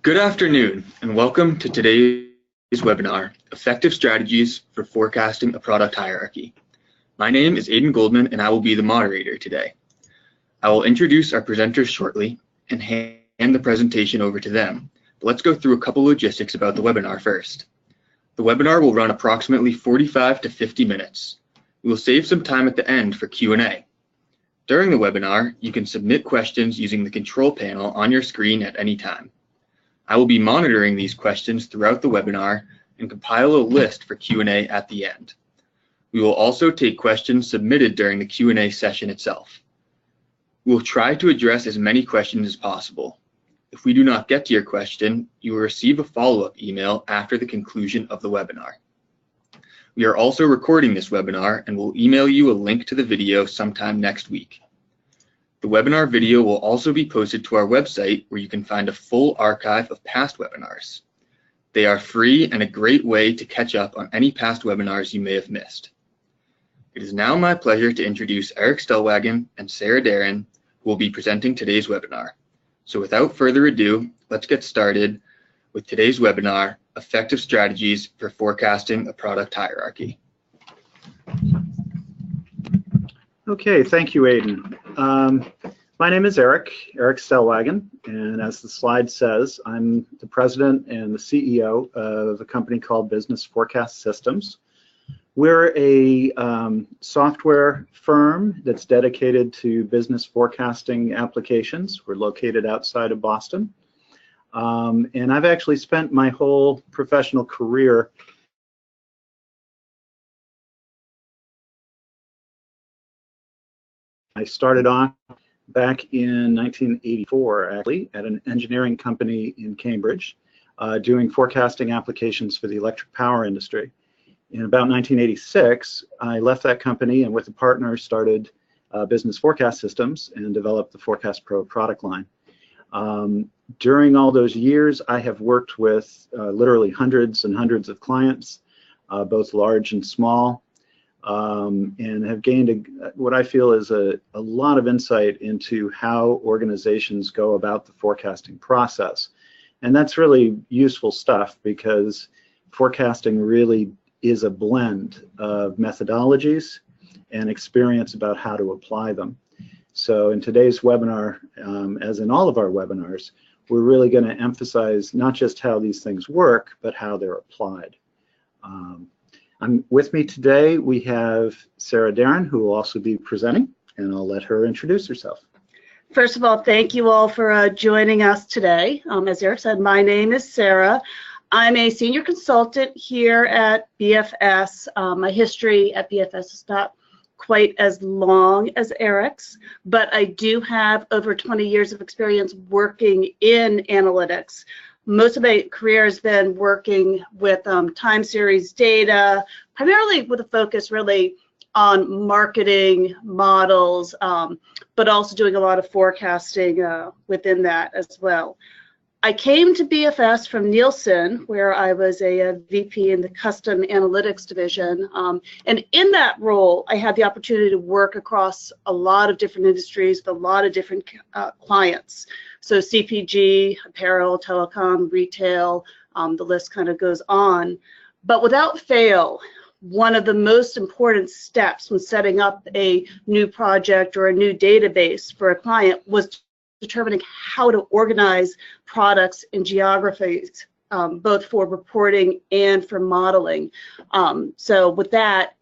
Good afternoon, and welcome to today's webinar, Effective Strategies for Forecasting a Product Hierarchy. My name is Aidan Goldman, and I will be the moderator today. I will introduce our presenters shortly and hand the presentation over to them. But let's go through a couple logistics about the webinar first. The webinar will run approximately 45 to 50 minutes. We will save some time at the end for Q&A. During the webinar, you can submit questions using the control panel on your screen at any time. I will be monitoring these questions throughout the webinar and compile a list for Q&A at the end. We will also take questions submitted during the Q&A session itself. We will try to address as many questions as possible. If we do not get to your question, you will receive a follow-up email after the conclusion of the webinar. We are also recording this webinar and will email you a link to the video sometime next week. The webinar video will also be posted to our website, where you can find a full archive of past webinars. They are free and a great way to catch up on any past webinars you may have missed. It is now my pleasure to introduce Eric Stellwagen and Sarah Darin, who will be presenting today's webinar. So without further ado, let's get started with today's webinar, Effective Strategies for Forecasting a Product Hierarchy. Okay, thank you, Aidan. My name is Eric Stellwagen, and as the slide says, I'm the president and the CEO of a company called Business Forecast Systems. We're a software firm that's dedicated to business forecasting applications. We're located outside of Boston, and I've actually spent my whole professional career I started off back in 1984, actually, at an engineering company in Cambridge, doing forecasting applications for the electric power industry. In about 1986, I left that company and with a partner started Business Forecast Systems and developed the Forecast Pro product line. During all those years, I have worked with literally hundreds and hundreds of clients, both large and small. And have gained what I feel is a lot of insight into how organizations go about the forecasting process. And that's really useful stuff, because forecasting really is a blend of methodologies and experience about how to apply them. So in today's webinar, as in all of our webinars, we're really going to emphasize not just how these things work, but how they're applied. With me today, we have Sarah Darin, who will also be presenting, and I'll let her introduce herself. First of all, thank you all for joining us today. As Eric said, my name is Sarah. I'm a senior consultant here at BFS. My history at BFS is not quite as long as Eric's, but I do have over 20 years of experience working in analytics. Most of my career has been working with time series data, primarily with a focus really on marketing models, but also doing a lot of forecasting within that as well. I came to BFS from Nielsen, where I was a VP in the custom analytics division. And in that role, I had the opportunity to work across a lot of different industries with a lot of different clients. So CPG, apparel, telecom, retail, the list kind of goes on. But without fail, one of the most important steps when setting up a new project or a new database for a client was determining how to organize products and geographies, both for reporting and for modeling. So with that,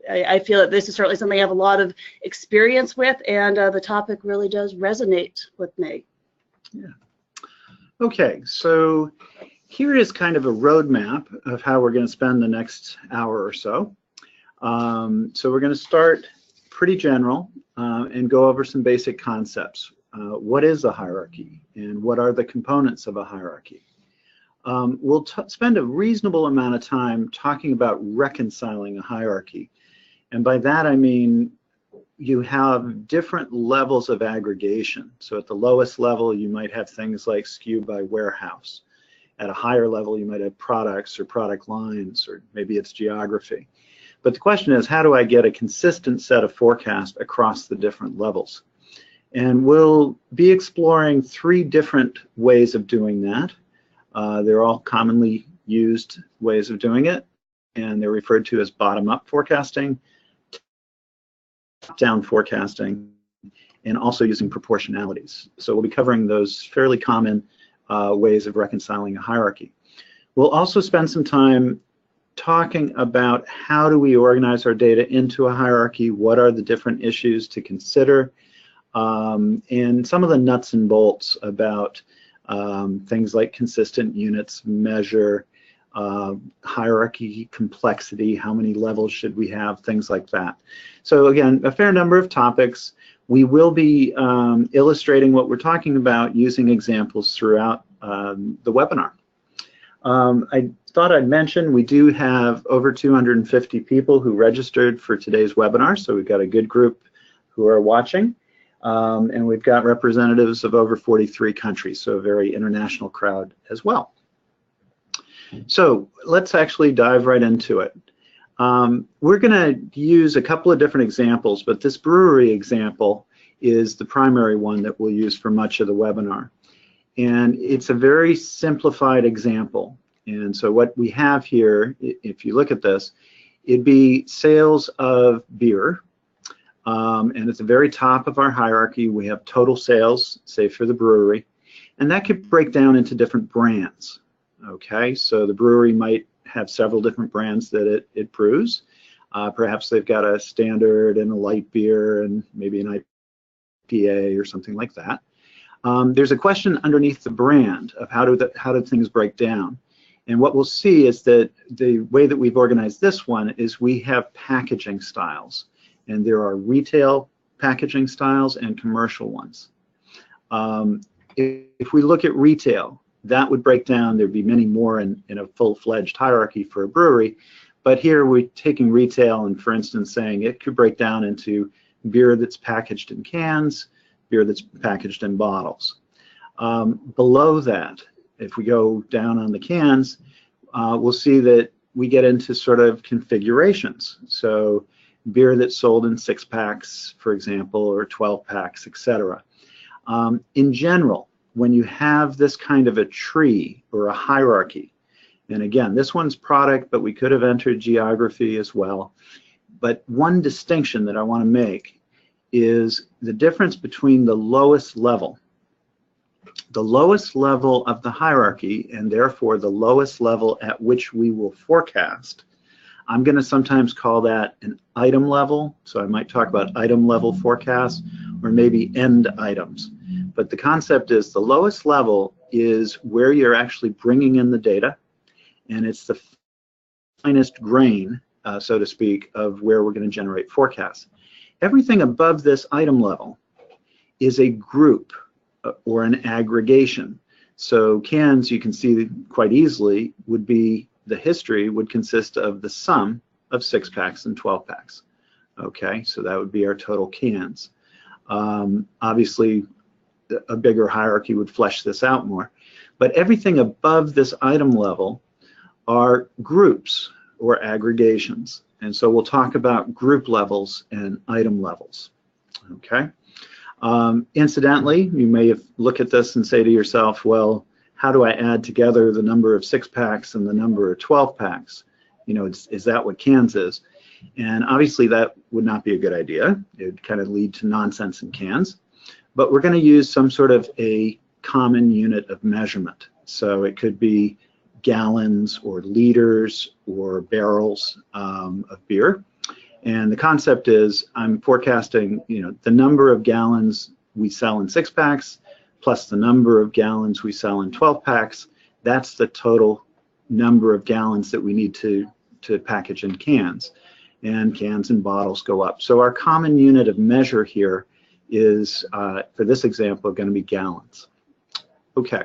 I feel that this is certainly something I have a lot of experience with, and the topic really does resonate with me. Yeah. Okay, so here is kind of a roadmap of how we're going to spend the next hour or so. So we're going to start pretty general and go over some basic concepts. What is a hierarchy, and what are the components of a hierarchy? We'll spend a reasonable amount of time talking about reconciling a hierarchy. And by that I mean you have different levels of aggregation. So at the lowest level, you might have things like SKU by warehouse. At a higher level, you might have products or product lines, or maybe it's geography. But the question is, how do I get a consistent set of forecasts across the different levels? And we'll be exploring 3 different ways of doing that. They're all commonly used ways of doing it, and they're referred to as bottom-up forecasting, top-down forecasting, and also using proportionalities. So we'll be covering those fairly common ways of reconciling a hierarchy. We'll also spend some time talking about how do we organize our data into a hierarchy, what are the different issues to consider, and some of the nuts and bolts about things like consistent units, measure, hierarchy complexity, how many levels should we have, things like that. So again, a fair number of topics. We will be illustrating what we're talking about using examples throughout the webinar. I thought I'd mention we do have over 250 people who registered for today's webinar, so we've got a good group who are watching, and we've got representatives of over 43 countries, so a very international crowd as well. So let's actually dive right into it. We're going to use a couple of different examples, but this brewery example is the primary one that we'll use for much of the webinar. And it's a very simplified example. And so what we have here, if you look at this, it'd be sales of beer. And at the very top of our hierarchy, we have total sales, say for the brewery. And that could break down into different brands. Okay, so the brewery might have several different brands that it brews. Perhaps they've got a standard and a light beer and maybe an IPA or something like that. There's a question underneath the brand of how do things break down. And what we'll see is that the way that we've organized this one is we have packaging styles. And there are retail packaging styles and commercial ones. If we look at retail, that would break down, there'd be many more in a full-fledged hierarchy for a brewery, but here we're taking retail and, for instance, saying it could break down into beer that's packaged in cans, beer that's packaged in bottles. Below that, if we go down on the cans, we'll see that we get into sort of configurations. So beer that's sold in 6-packs, for example, or 12-packs, etc. In general, when you have this kind of a tree or a hierarchy, and again, this one's product, but we could have entered geography as well. But one distinction that I want to make is the difference between the lowest level. The lowest level of the hierarchy, and therefore the lowest level at which we will forecast, I'm going to sometimes call that an item level. So I might talk about item level forecasts or maybe end items. But the concept is the lowest level is where you're actually bringing in the data, and it's the finest grain, so to speak, of where we're going to generate forecasts. Everything above this item level is a group or an aggregation. So cans, you can see quite easily, would be the history would consist of the sum of 6-packs and 12-packs. Okay, so that would be our total cans. Obviously, a bigger hierarchy would flesh this out more. But everything above this item level are groups or aggregations. And so we'll talk about group levels and item levels. Okay. Incidentally, you may look at this and say to yourself, well, how do I add together the number of 6-packs and the number of 12-packs? You know, is that what cans is? And obviously that would not be a good idea. It would kind of lead to nonsense in cans. But we're going to use some sort of a common unit of measurement. So it could be gallons or liters or barrels of beer. And the concept is I'm forecasting, you know, the number of gallons we sell in 6-packs plus the number of gallons we sell in 12-packs. That's the total number of gallons that we need to package in cans. And cans and bottles go up. So our common unit of measure here is, for this example, going to be gallons. Okay.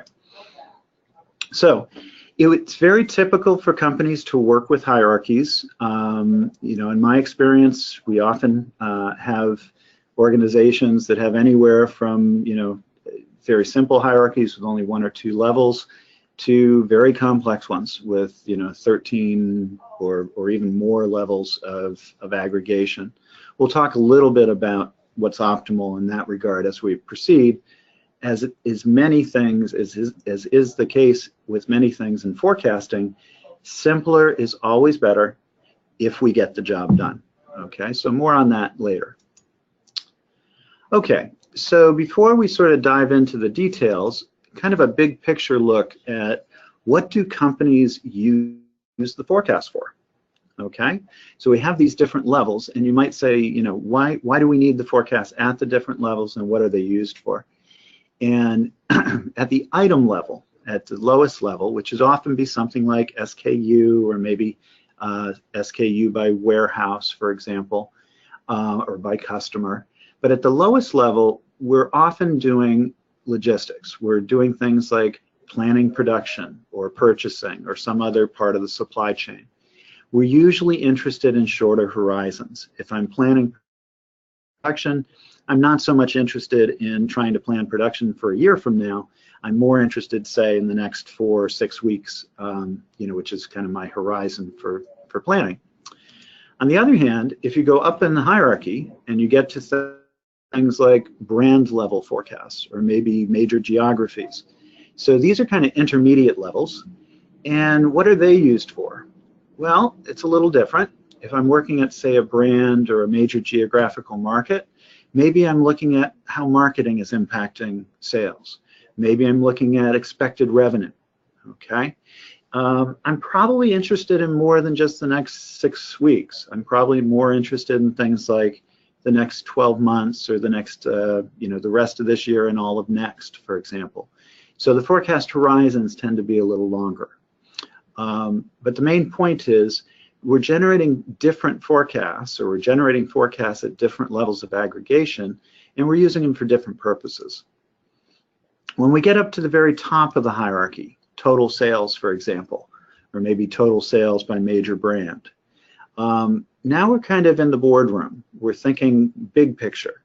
So it's very typical for companies to work with hierarchies. You know, in my experience, we often have organizations that have anywhere from, you know, very simple hierarchies with only 1 or 2 levels to very complex ones with, you know, 13 or even more levels of aggregation. We'll talk a little bit about what's optimal in that regard as we proceed. as many things as is the case with many things in forecasting, simpler is always better if we get the job done. Okay, so more on that later. Okay, so before we sort of dive into the details, kind of a big picture look at what do companies use the forecast for? Okay, so we have these different levels, and you might say, you know, why do we need the forecast at the different levels, and what are they used for? And at the item level, at the lowest level, which is often be something like SKU or maybe SKU by warehouse, for example, or by customer. But at the lowest level, we're often doing logistics. We're doing things like planning production or purchasing or some other part of the supply chain. We're usually interested in shorter horizons. If I'm planning production, I'm not so much interested in trying to plan production for a year from now. I'm more interested, say, in the next 4 or 6 weeks, you know, which is kind of my horizon for planning. On the other hand, if you go up in the hierarchy and you get to things like brand level forecasts or maybe major geographies, so these are kind of intermediate levels. And what are they used for? Well, it's a little different. If I'm working at, say, a brand or a major geographical market, maybe I'm looking at how marketing is impacting sales. Maybe I'm looking at expected revenue, okay? I'm probably interested in more than just the next 6 weeks. I'm probably more interested in things like the next 12 months or the next, you know, the rest of this year and all of next, for example. So the forecast horizons tend to be a little longer. But the main point is we're generating different forecasts, or we're generating forecasts at different levels of aggregation, and we're using them for different purposes. When we get up to the very top of the hierarchy, total sales, for example, or maybe total sales by major brand, now we're kind of in the boardroom. We're thinking big picture,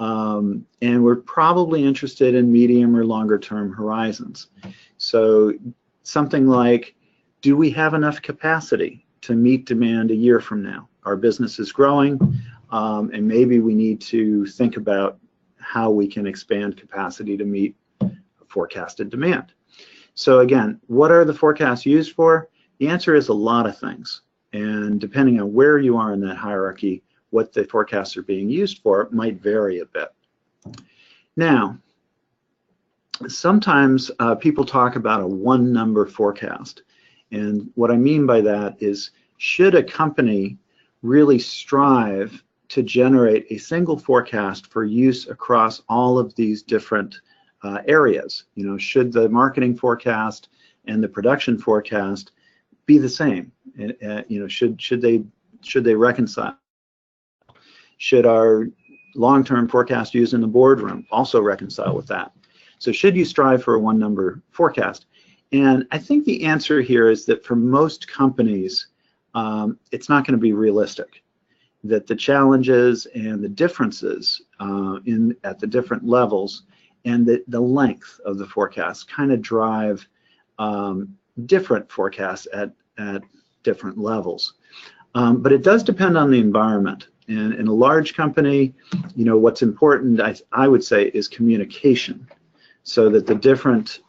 and we're probably interested in medium or longer term horizons. So something like, do we have enough capacity to meet demand a year from now? Our business is growing, and maybe we need to think about how we can expand capacity to meet forecasted demand. So again, what are the forecasts used for? The answer is a lot of things. And depending on where you are in that hierarchy, what the forecasts are being used for might vary a bit. Now, sometimes people talk about a one number forecast. And what I mean by that is, should a company really strive to generate a single forecast for use across all of these different areas? You know, should the marketing forecast and the production forecast be the same? You know, should they reconcile? Should our long-term forecast used in the boardroom also reconcile with that? So should you strive for a one number forecast? And I think the answer here is that for most companies, it's not going to be realistic. That the challenges and the differences at the different levels and the length of the forecast kind of drive different forecasts at different levels. But it does depend on the environment. And in a large company, you know, what's important, I would say, is communication, so that the different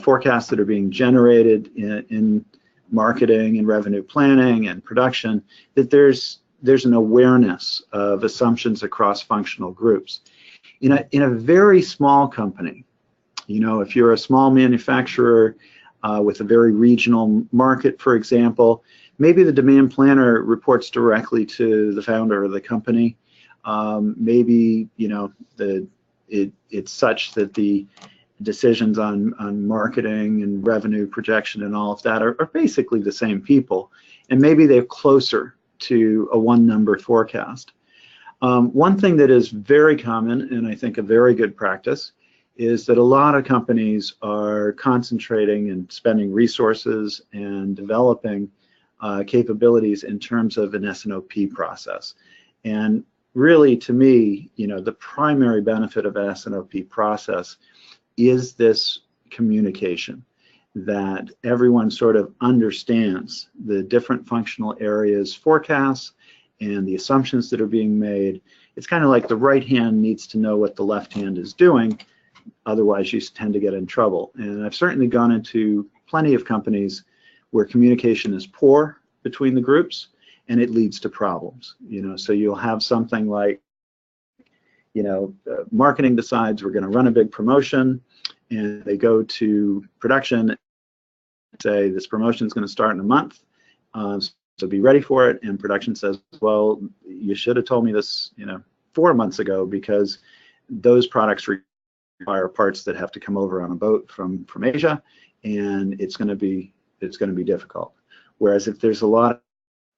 forecasts that are being generated in marketing and revenue planning and production, that there's an awareness of assumptions across functional groups. In a very small company, you know, if you're a small manufacturer with a very regional market, for example, maybe the demand planner reports directly to the founder of the company. Maybe, you know, it's such that the decisions on marketing and revenue projection and all of that are basically the same people, and maybe they're closer to a one number forecast. One thing that is very common, and I think a very good practice, is that a lot of companies are concentrating and spending resources and developing capabilities in terms of an S&OP process. And really, to me, you know, the primary benefit of an S&OP process is this communication, that everyone sort of understands the different functional areas forecasts and the assumptions that are being made. It's kind of like the right hand needs to know what the left hand is doing, Otherwise, you tend to get in trouble. And I've certainly gone into plenty of companies where communication is poor between the groups, and it leads to problems. So you'll have something like, marketing decides we're going to run a big promotion, and they go to production and say this promotion is going to start in a month, so be ready for it. And production says, well, you should have told me this 4 months ago, because those products require parts that have to come over on a boat from Asia, and it's going to be difficult. Whereas if there's a lot of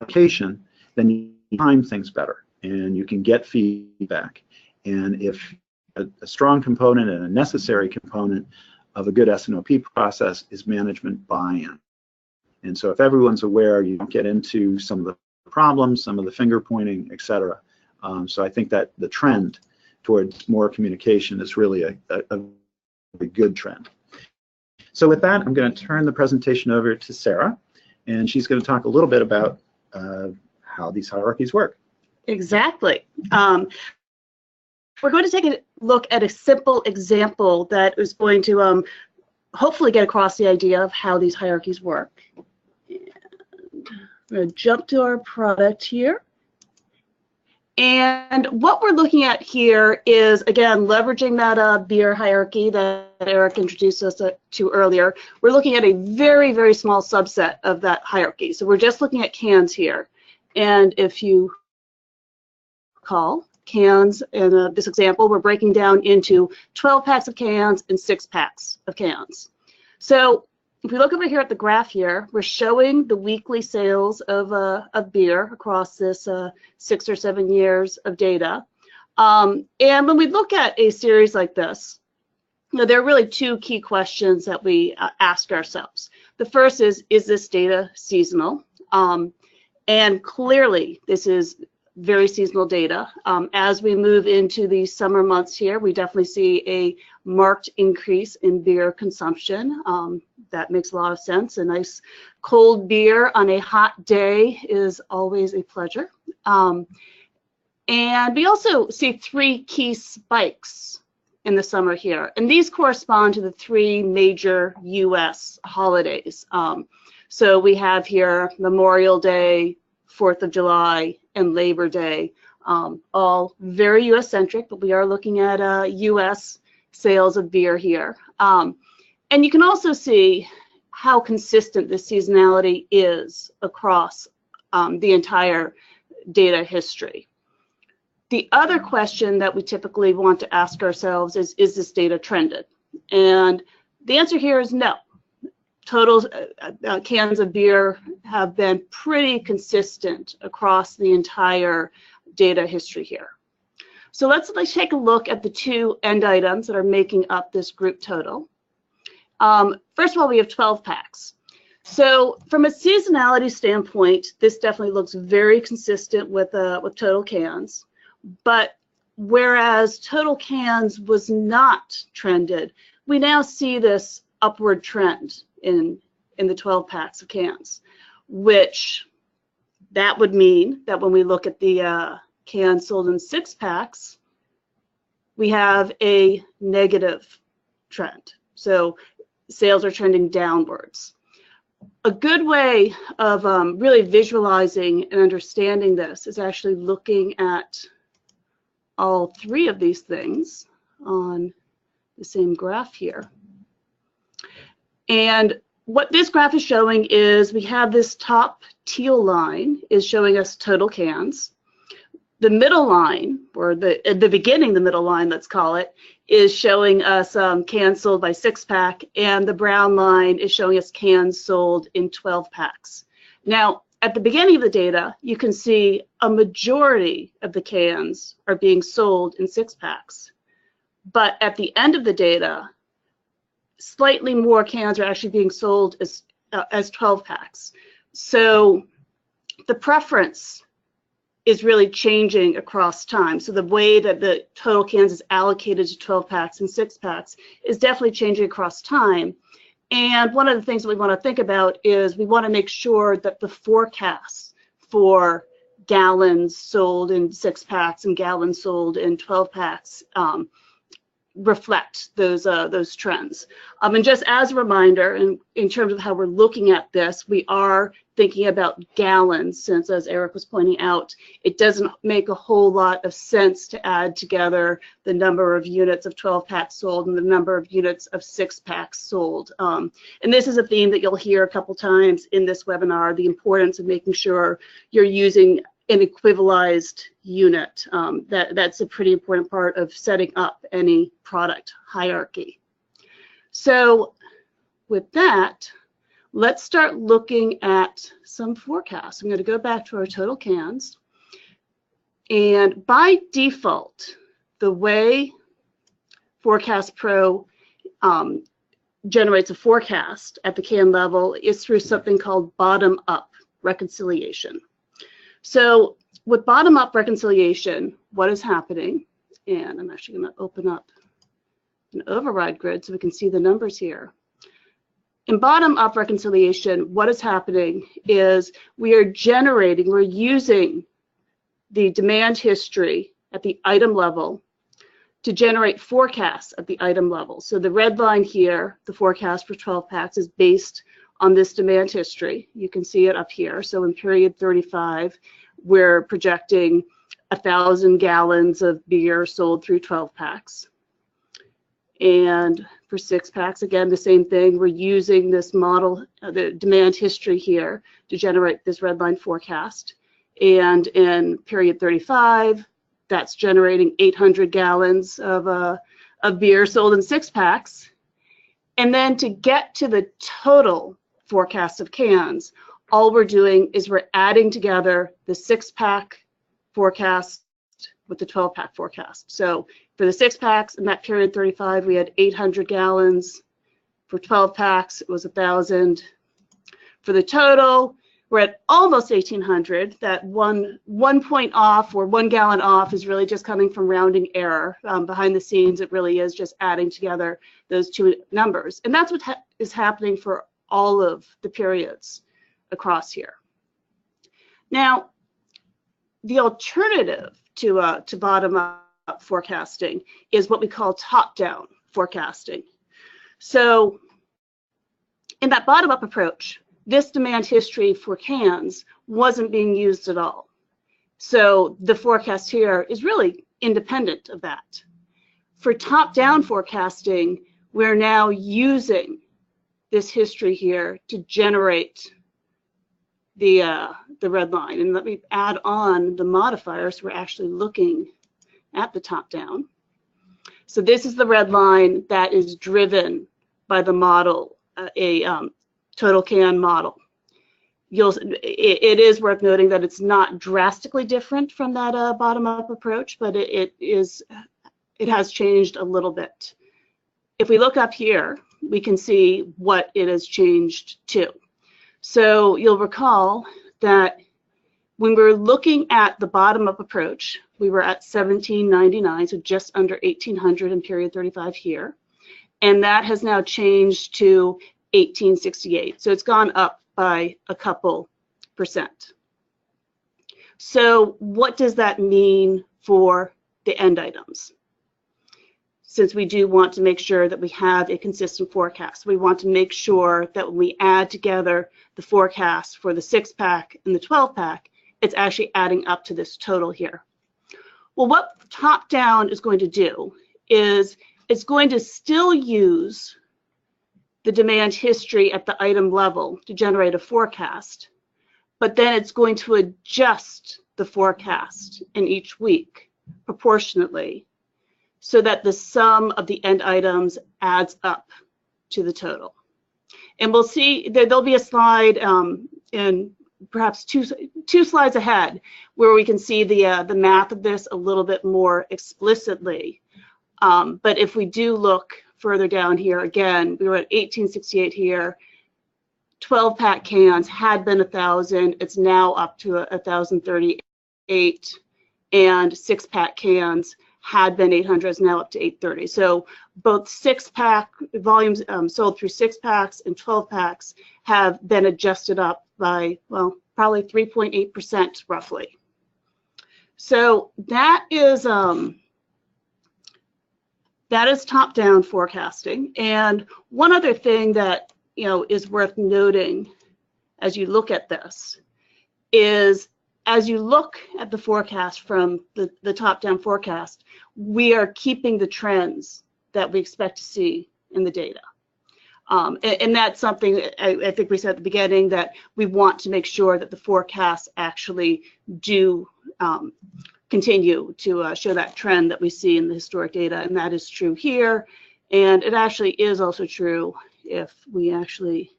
allocation, then you time things better and you can get feedback. And if a strong component and a necessary component of a good S&OP process is management buy-in. And so if everyone's aware, you don't get into some of the problems, some of the finger pointing, etc. So I think that the trend towards more communication is really a good trend. So with that, I'm going to turn the presentation over to Sarah, and she's going to talk a little bit about how these hierarchies work. Exactly. We're going to take a look at a simple example that is going to hopefully get across the idea of how these hierarchies work. And I'm going to jump to our product here. And what we're looking at here is, again, leveraging that beer hierarchy that Eric introduced us to earlier. We're looking at a very, very small subset of that hierarchy. So we're just looking at cans here. And if you recall, cans in this example, we're breaking down into 12 packs of cans and 6 packs of cans. So if we look over here at the graph here, we're showing the weekly sales of beer across this 6 or 7 years of data. And when we look at a series like this, there are really 2 key questions that we ask ourselves. The first is this data seasonal? And clearly, this is very seasonal data. As we move into the summer months here, we definitely see a marked increase in beer consumption. That makes a lot of sense. A nice cold beer on a hot day is always a pleasure. And we also see 3 key spikes in the summer here. And these correspond to the 3 major US holidays. So we have here Memorial Day, 4th of July, and Labor Day, all very US-centric, but we are looking at US sales of beer here. And you can also see how consistent this seasonality is across the entire data history. The other question that we typically want to ask ourselves is this data trended? And the answer here is no. Total cans of beer have been pretty consistent across the entire data history here. So let's take a look at the 2 end items that are making up this group total. First of all, we have 12 packs. So from a seasonality standpoint, this definitely looks very consistent with total cans. But whereas total cans was not trended, we now see this upward trend in the 12 packs of cans, which that would mean that when we look at the cans sold in 6 packs, we have a negative trend. So sales are trending downwards. A good way of really visualizing and understanding this is actually looking at all 3 of these things on the same graph here. And what this graph is showing is we have this top teal line is showing us total cans. The middle line, or at the beginning, the middle line, let's call it, is showing us cans sold by 6-pack, and the brown line is showing us cans sold in 12 packs. Now, at the beginning of the data, you can see a majority of the cans are being sold in 6-packs. But at the end of the data, slightly more cans are actually being sold as 12-packs. So the preference is really changing across time. So the way that the total cans is allocated to 12 packs and 6 packs is definitely changing across time. And one of the things that we want to think about is we want to make sure that the forecasts for gallons sold in 6 packs and gallons sold in 12 packs reflect those trends. And just as a reminder, and in terms of how we're looking at this, we are thinking about gallons, since, as Eric was pointing out, it doesn't make a whole lot of sense to add together the number of units of 12 packs sold and the number of units of 6 packs sold. And this is a theme that you'll hear a couple times in this webinar, the importance of making sure you're using an equivalized unit. That's a pretty important part of setting up any product hierarchy. So with that, let's start looking at some forecasts. I'm going to go back to our total cans. And by default, the way Forecast Pro generates a forecast at the can level is through something called bottom-up reconciliation. So with bottom-up reconciliation, what is happening, and I'm actually going to open up an override grid so we can see the numbers here. In bottom-up reconciliation, what is happening is we're using the demand history at the item level to generate forecasts at the item level. So the red line here, the forecast for 12 packs, is based on this demand history. You can see it up here. So in period 35, we're projecting 1,000 gallons of beer sold through 12 packs. And for 6 packs, again, the same thing. We're using this model, the demand history here, to generate this red line forecast. And in period 35, that's generating 800 gallons of beer sold in 6 packs. And then to get to the total forecast of cans, all we're doing is we're adding together the 6-pack forecast with the 12-pack forecast. So for the 6 packs in that period 35, we had 800 gallons. For 12 packs, it was 1,000. For the total, we're at almost 1,800. That one point off, or 1 gallon off, is really just coming from rounding error. Behind the scenes, it really is just adding together those two numbers. And that's what is happening for all of the periods across here. Now, the alternative to bottom-up forecasting is what we call top-down forecasting. So in that bottom-up approach, this demand history for cans wasn't being used at all. So the forecast here is really independent of that. For top-down forecasting, we're now using this history here to generate the red line. And let me add on the modifier so we're actually looking at the top down. So this is the red line that is driven by the model, a total can model. It is worth noting that it's not drastically different from that bottom-up approach, but it has changed a little bit. If we look up here, we can see what it has changed to. So you'll recall that when we were looking at the bottom-up approach, we were at 1799, so just under 1,800 in period 35 here. And that has now changed to 1868. So it's gone up by a couple percent. So what does that mean for the end items? Since we do want to make sure that we have a consistent forecast, we want to make sure that when we add together the forecast for the 6-pack and the 12-pack, it's actually adding up to this total here. Well, what top-down is going to do is it's going to still use the demand history at the item level to generate a forecast, but then it's going to adjust the forecast in each week proportionately so that the sum of the end items adds up to the total. And we'll see, there'll be a slide in perhaps two slides ahead where we can see the math of this a little bit more explicitly. But if we do look further down here, again, we were at 1868 here. 12-pack cans had been 1,000. It's now up to 1,038. And 6-pack cans had been 800, is now up to 830. So both 6-pack volumes sold through 6-packs and 12-packs have been adjusted up by, well, probably 3.8% roughly. So that is That is top-down forecasting. And one other thing that is worth noting as you look at this is, as you look at the forecast from the top-down forecast, we are keeping the trends that we expect to see in the data. And that's something I think we said at the beginning, that we want to make sure that the forecasts actually do continue to show that trend that we see in the historic data, and that is true here. And it actually is also true if we actually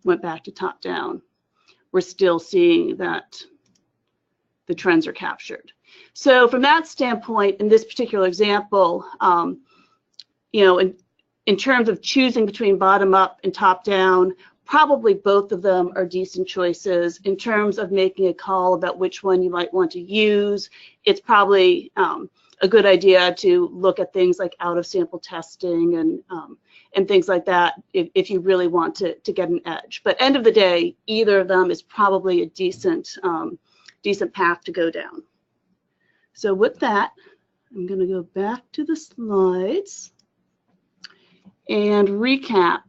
went back to top down. We're still seeing that the trends are captured. So from that standpoint, in this particular example, in terms of choosing between bottom up and top down, probably both of them are decent choices. In terms of making a call about which one you might want to use, it's probably a good idea to look at things like out of sample testing and things like that if you really want to get an edge. But end of the day, either of them is probably a decent path to go down. So with that, I'm going to go back to the slides and recap.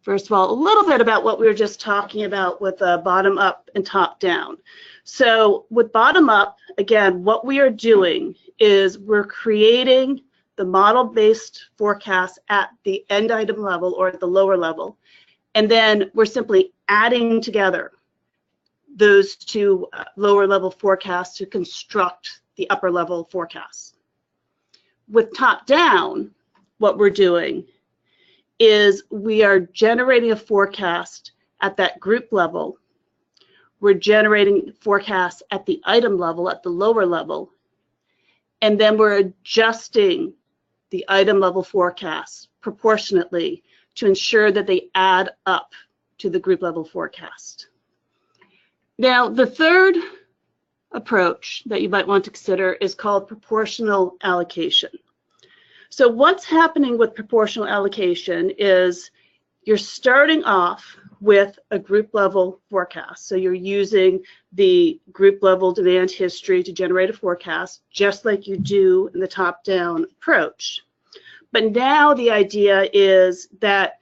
First of all, a little bit about what we were just talking about with bottom up and top down. So with bottom up, again, what we are doing is we're creating the model-based forecast at the end item level or at the lower level, and then we're simply adding together those two lower level forecasts to construct the upper level forecasts. With top down, what we're doing is we are generating a forecast at that group level. We're generating forecasts at the item level, at the lower level, and then we're adjusting the item level forecasts proportionately to ensure that they add up to the group level forecast. Now, the third approach that you might want to consider is called proportional allocation. So what's happening with proportional allocation is you're starting off with a group level forecast. So you're using the group level demand history to generate a forecast, just like you do in the top-down approach. But now the idea is that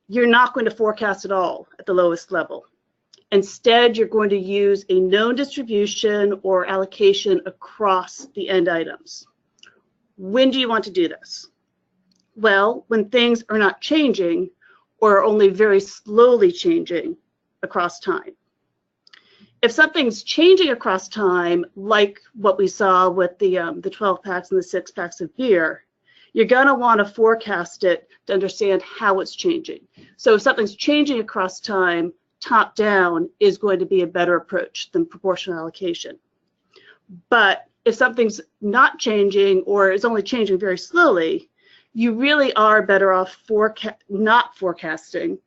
you're not going to forecast at all at the lowest level. Instead, you're going to use a known distribution or allocation across the end items. When do you want to do this? Well, when things are not changing or are only very slowly changing across time. If something's changing across time, like what we saw with the 12 packs and the 6 packs of beer, you're going to want to forecast it to understand how it's changing. So if something's changing across time, top down is going to be a better approach than proportional allocation. But if something's not changing or is only changing very slowly, you really are better off not forecasting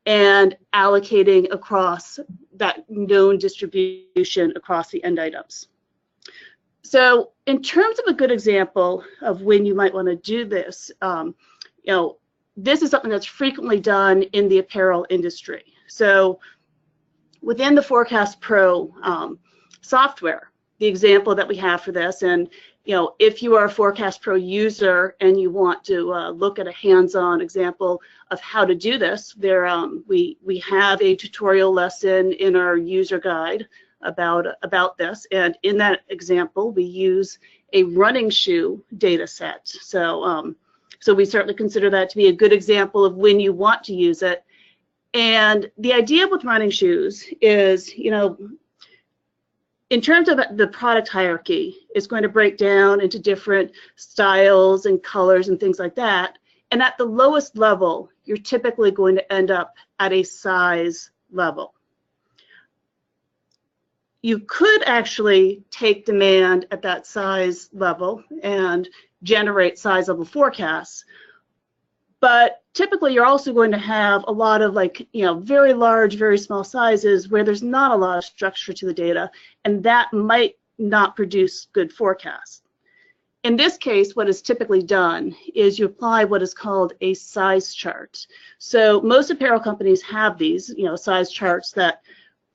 and allocating across that known distribution across the end items. So in terms of a good example of when you might want to do this, this is something that's frequently done in the apparel industry. So within the Forecast Pro software, the example that we have for this, and if you are a Forecast Pro user and you want to look at a hands-on example of how to do this, we have a tutorial lesson in our user guide about this, and in that example we use a running shoe data set. So we certainly consider that to be a good example of when you want to use it. And the idea with running shoes is, in terms of the product hierarchy, it's going to break down into different styles and colors and things like that. And at the lowest level, you're typically going to end up at a size level. You could actually take demand at that size level and generate size level forecasts. But typically, you're also going to have a lot of very large, very small sizes where there's not a lot of structure to the data, and that might not produce good forecasts. In this case, what is typically done is you apply what is called a size chart. So most apparel companies have these, size charts that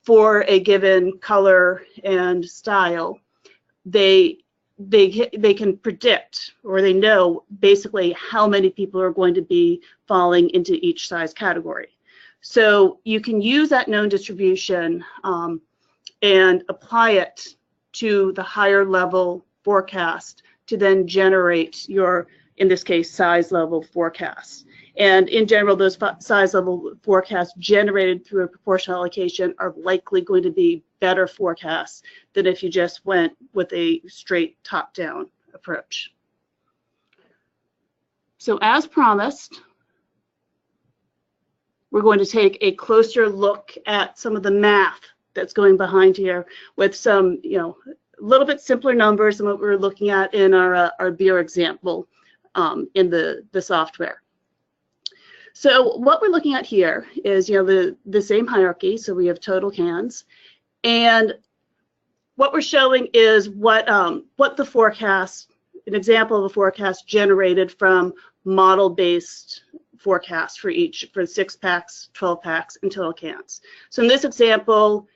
for a given color and style, they they can predict, or they know basically how many people are going to be falling into each size category. So you can use that known distribution and apply it to the higher level forecast to then generate your, in this case, size level forecasts. And in general, those size level forecasts generated through a proportional allocation are likely going to be better forecasts than if you just went with a straight top-down approach. So as promised, we're going to take a closer look at some of the math that's going behind here with some, a little bit simpler numbers than what we were looking at in our beer example in the software. So what we're looking at here is, the same hierarchy. So we have total cans, and what we're showing is what the forecast, an example of a forecast generated from model-based forecasts for 6-packs, 12-packs, and total cans. So in this example,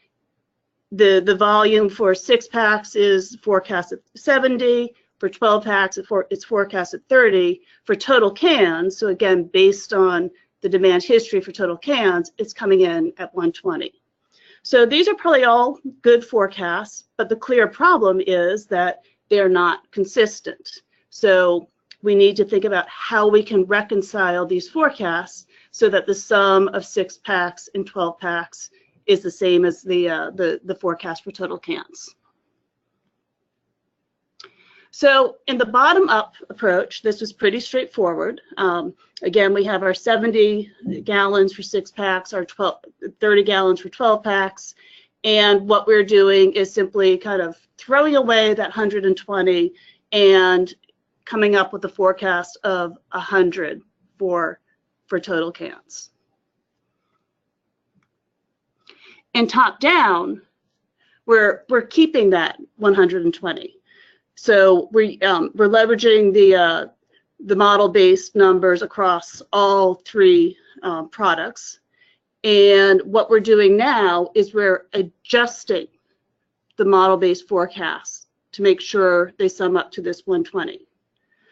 the volume for 6-packs is forecast at 70. For 12-packs, it's forecast at 30. For total cans, so again, based on the demand history for total cans, it's coming in at 120. So these are probably all good forecasts, but the clear problem is that they're not consistent. So we need to think about how we can reconcile these forecasts so that the sum of 6-packs and 12-packs is the same as the forecast for total cans. So in the bottom-up approach, this was pretty straightforward. Again, we have our 70 gallons for 6-packs, our 30 gallons for 12-packs, and what we're doing is simply kind of throwing away that 120 and coming up with a forecast of 100 for total cans. In top-down, we're keeping that 120. So we're leveraging the model-based numbers across all 3 products, and what we're doing now is we're adjusting the model-based forecasts to make sure they sum up to this 120.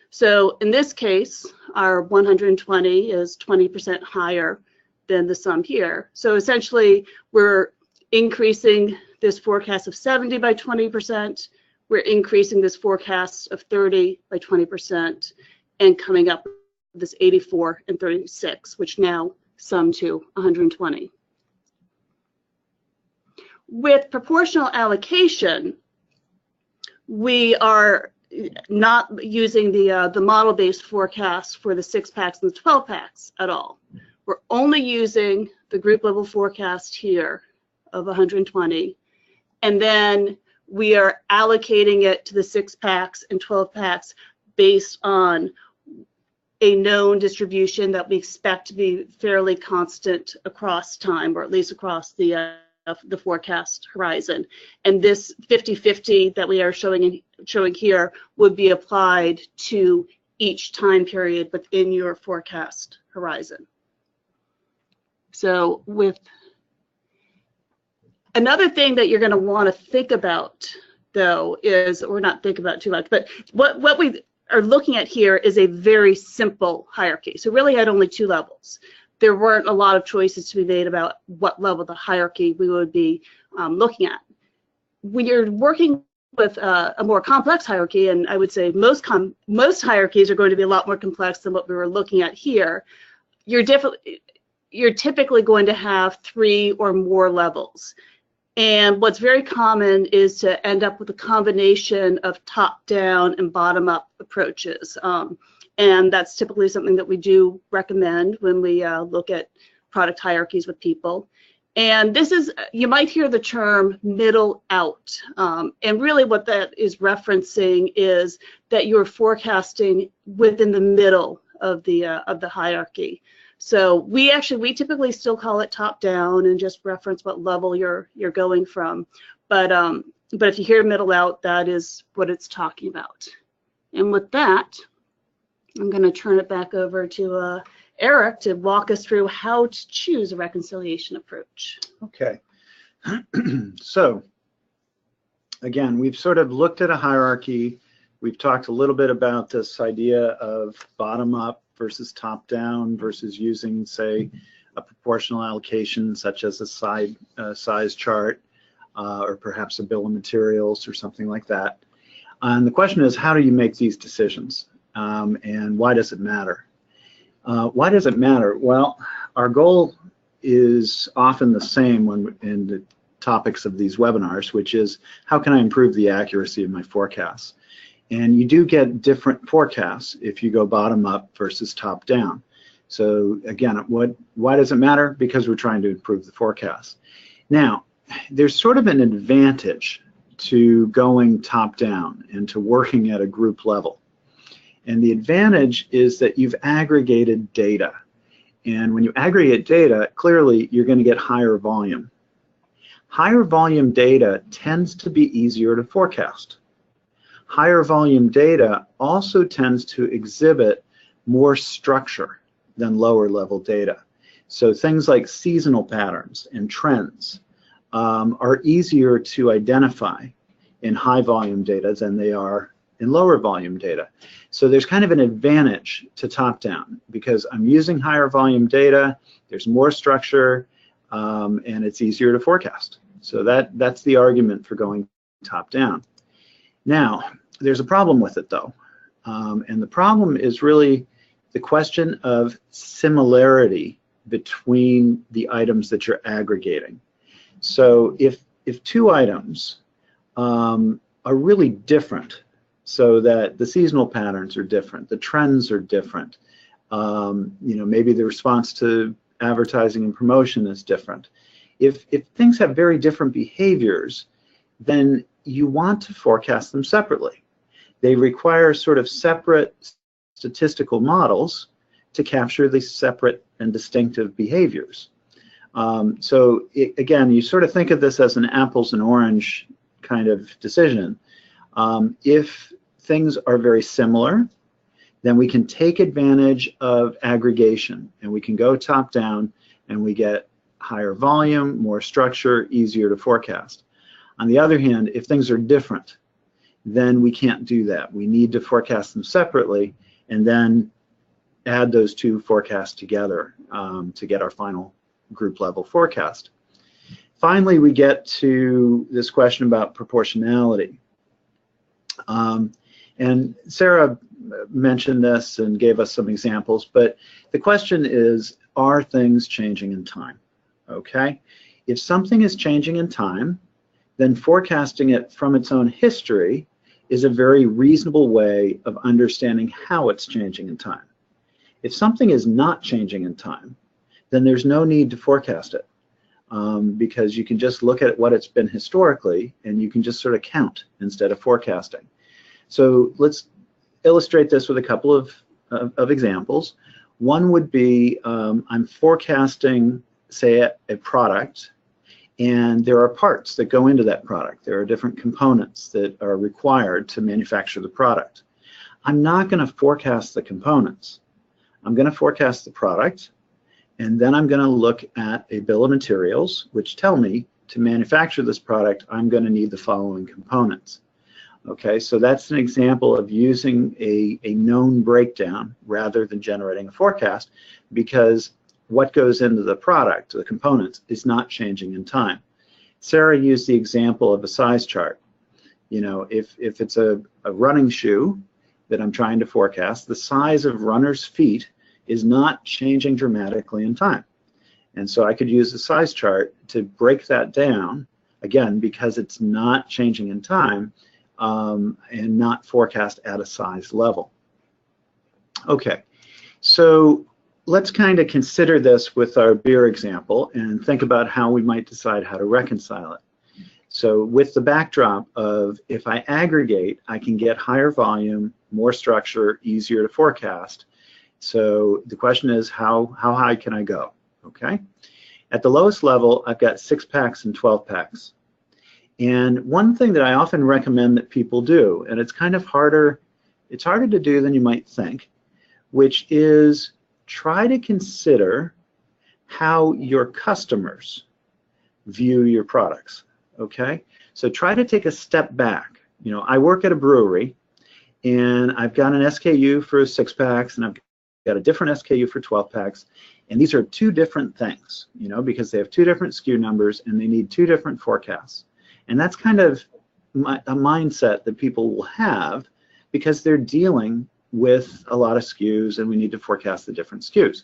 So in this case, our 120 is 20% higher than the sum here. So essentially, we're increasing this forecast of 70 by 20%. We're increasing this forecast of 30 by 20% and coming up with this 84 and 36, which now sum to 120. With proportional allocation, we are not using the model-based forecast for the 6-packs and the 12-packs at all. We're only using the group level forecast here of 120, and then we are allocating it to the 6-packs and 12-packs based on a known distribution that we expect to be fairly constant across time, or at least across the forecast horizon. And this 50-50 that we are showing here would be applied to each time period within your forecast horizon. So another thing that you're going to want to think about, though, is, or not think about too much, but what we are looking at here is a very simple hierarchy. So really had only 2 levels. There weren't a lot of choices to be made about what level of the hierarchy we would be looking at. When you're working with a more complex hierarchy, and I would say most hierarchies are going to be a lot more complex than what we were looking at here, you're typically going to have 3 or more levels. And what's very common is to end up with a combination of top-down and bottom-up approaches. And that's typically something that we do recommend when we look at product hierarchies with people. And this is, you might hear the term middle out. And really what that is referencing is that you're forecasting within the middle of the hierarchy. So we typically still call it top down and just reference what level you're going from. But if you hear middle out, that is what it's talking about. And with that, I'm going to turn it back over to Eric to walk us through how to choose a reconciliation approach. Okay. So again, we've sort of looked at a hierarchy We've talked a little bit about this idea of bottom-up versus top-down versus using, say, a proportional allocation such as a size chart or perhaps a bill of materials or something like that. And the question is, how do you make these decisions? And why does it matter? Why does it matter? Well, our goal is often the same when in the topics of these webinars, which is how can I improve the accuracy of my forecasts? And you do get different forecasts if you go bottom up versus top down. So again, why does it matter? Because we're trying to improve the forecast. Now, there's sort of an advantage to going top down and to working at a group level. And the advantage is that you've aggregated data. And when you aggregate data, clearly you're going to get higher volume. Higher volume data tends to be easier to forecast. Higher volume data also tends to exhibit more structure than lower level data. So things like seasonal patterns and trends are easier to identify in high volume data than they are in lower volume data. So there's kind of an advantage to top down because I'm using higher volume data, there's more structure, and it's easier to forecast. So that's the argument for going top down. Now, there's a problem with it though. And the problem is really the question of similarity between the items that you're aggregating. So if two items are really different, so that the seasonal patterns are different, the trends are different, maybe the response to advertising and promotion is different. If things have very different behaviors, then you want to forecast them separately. They require sort of separate statistical models to capture the separate and distinctive behaviors. Again, you sort of think of this as an apples and orange kind of decision. If things are very similar, then we can take advantage of aggregation and we can go top down and we get higher volume, more structure, easier to forecast. On the other hand, if things are different, then we can't do that. We need to forecast them separately and then add those two forecasts together to get our final group level forecast. Finally, we get to this question about proportionality. And Sarah mentioned this and gave us some examples, but the question is, are things changing in time? Okay? If something is changing in time, then forecasting it from its own history is a very reasonable way of understanding how it's changing in time. If something is not changing in time, then there's no need to forecast it because you can just look at what it's been historically and you can just sort of count instead of forecasting. So let's illustrate this with a couple of examples. One would be I'm forecasting, say, a product, and there are parts that go into that product. There are different components that are required to manufacture the product. I'm not going to forecast the components. I'm going to forecast the product, and then I'm going to look at a bill of materials, which tell me to manufacture this product, I'm going to need the following components. Okay, so that's an example of using a known breakdown rather than generating a forecast, because what goes into the product, the components, is not changing in time. Sarah used the example of a size chart. You know, if it's a running shoe that I'm trying to forecast, the size of runners' feet is not changing dramatically in time. And so I could use a size chart to break that down, again, because it's not changing in time, and not forecast at a size level. Okay, so let's kind of consider this with our beer example and think about how we might decide how to reconcile it. So with the backdrop of if I aggregate, I can get higher volume, more structure, easier to forecast. So the question is, how high can I go? Okay, at the lowest level, I've got 6-packs and 12-packs. And one thing that I often recommend that people do, and it's kind of harder, it's harder to do than you might think, which is try to consider how your customers view your products, okay? So try to take a step back. You know, I work at a brewery, and I've got an SKU for 6-packs, and I've got a different SKU for 12-packs, and these are two different things, you know, because they have two different SKU numbers and they need two different forecasts. And that's kind of a mindset that people will have because they're dealing with a lot of SKUs and we need to forecast the different SKUs.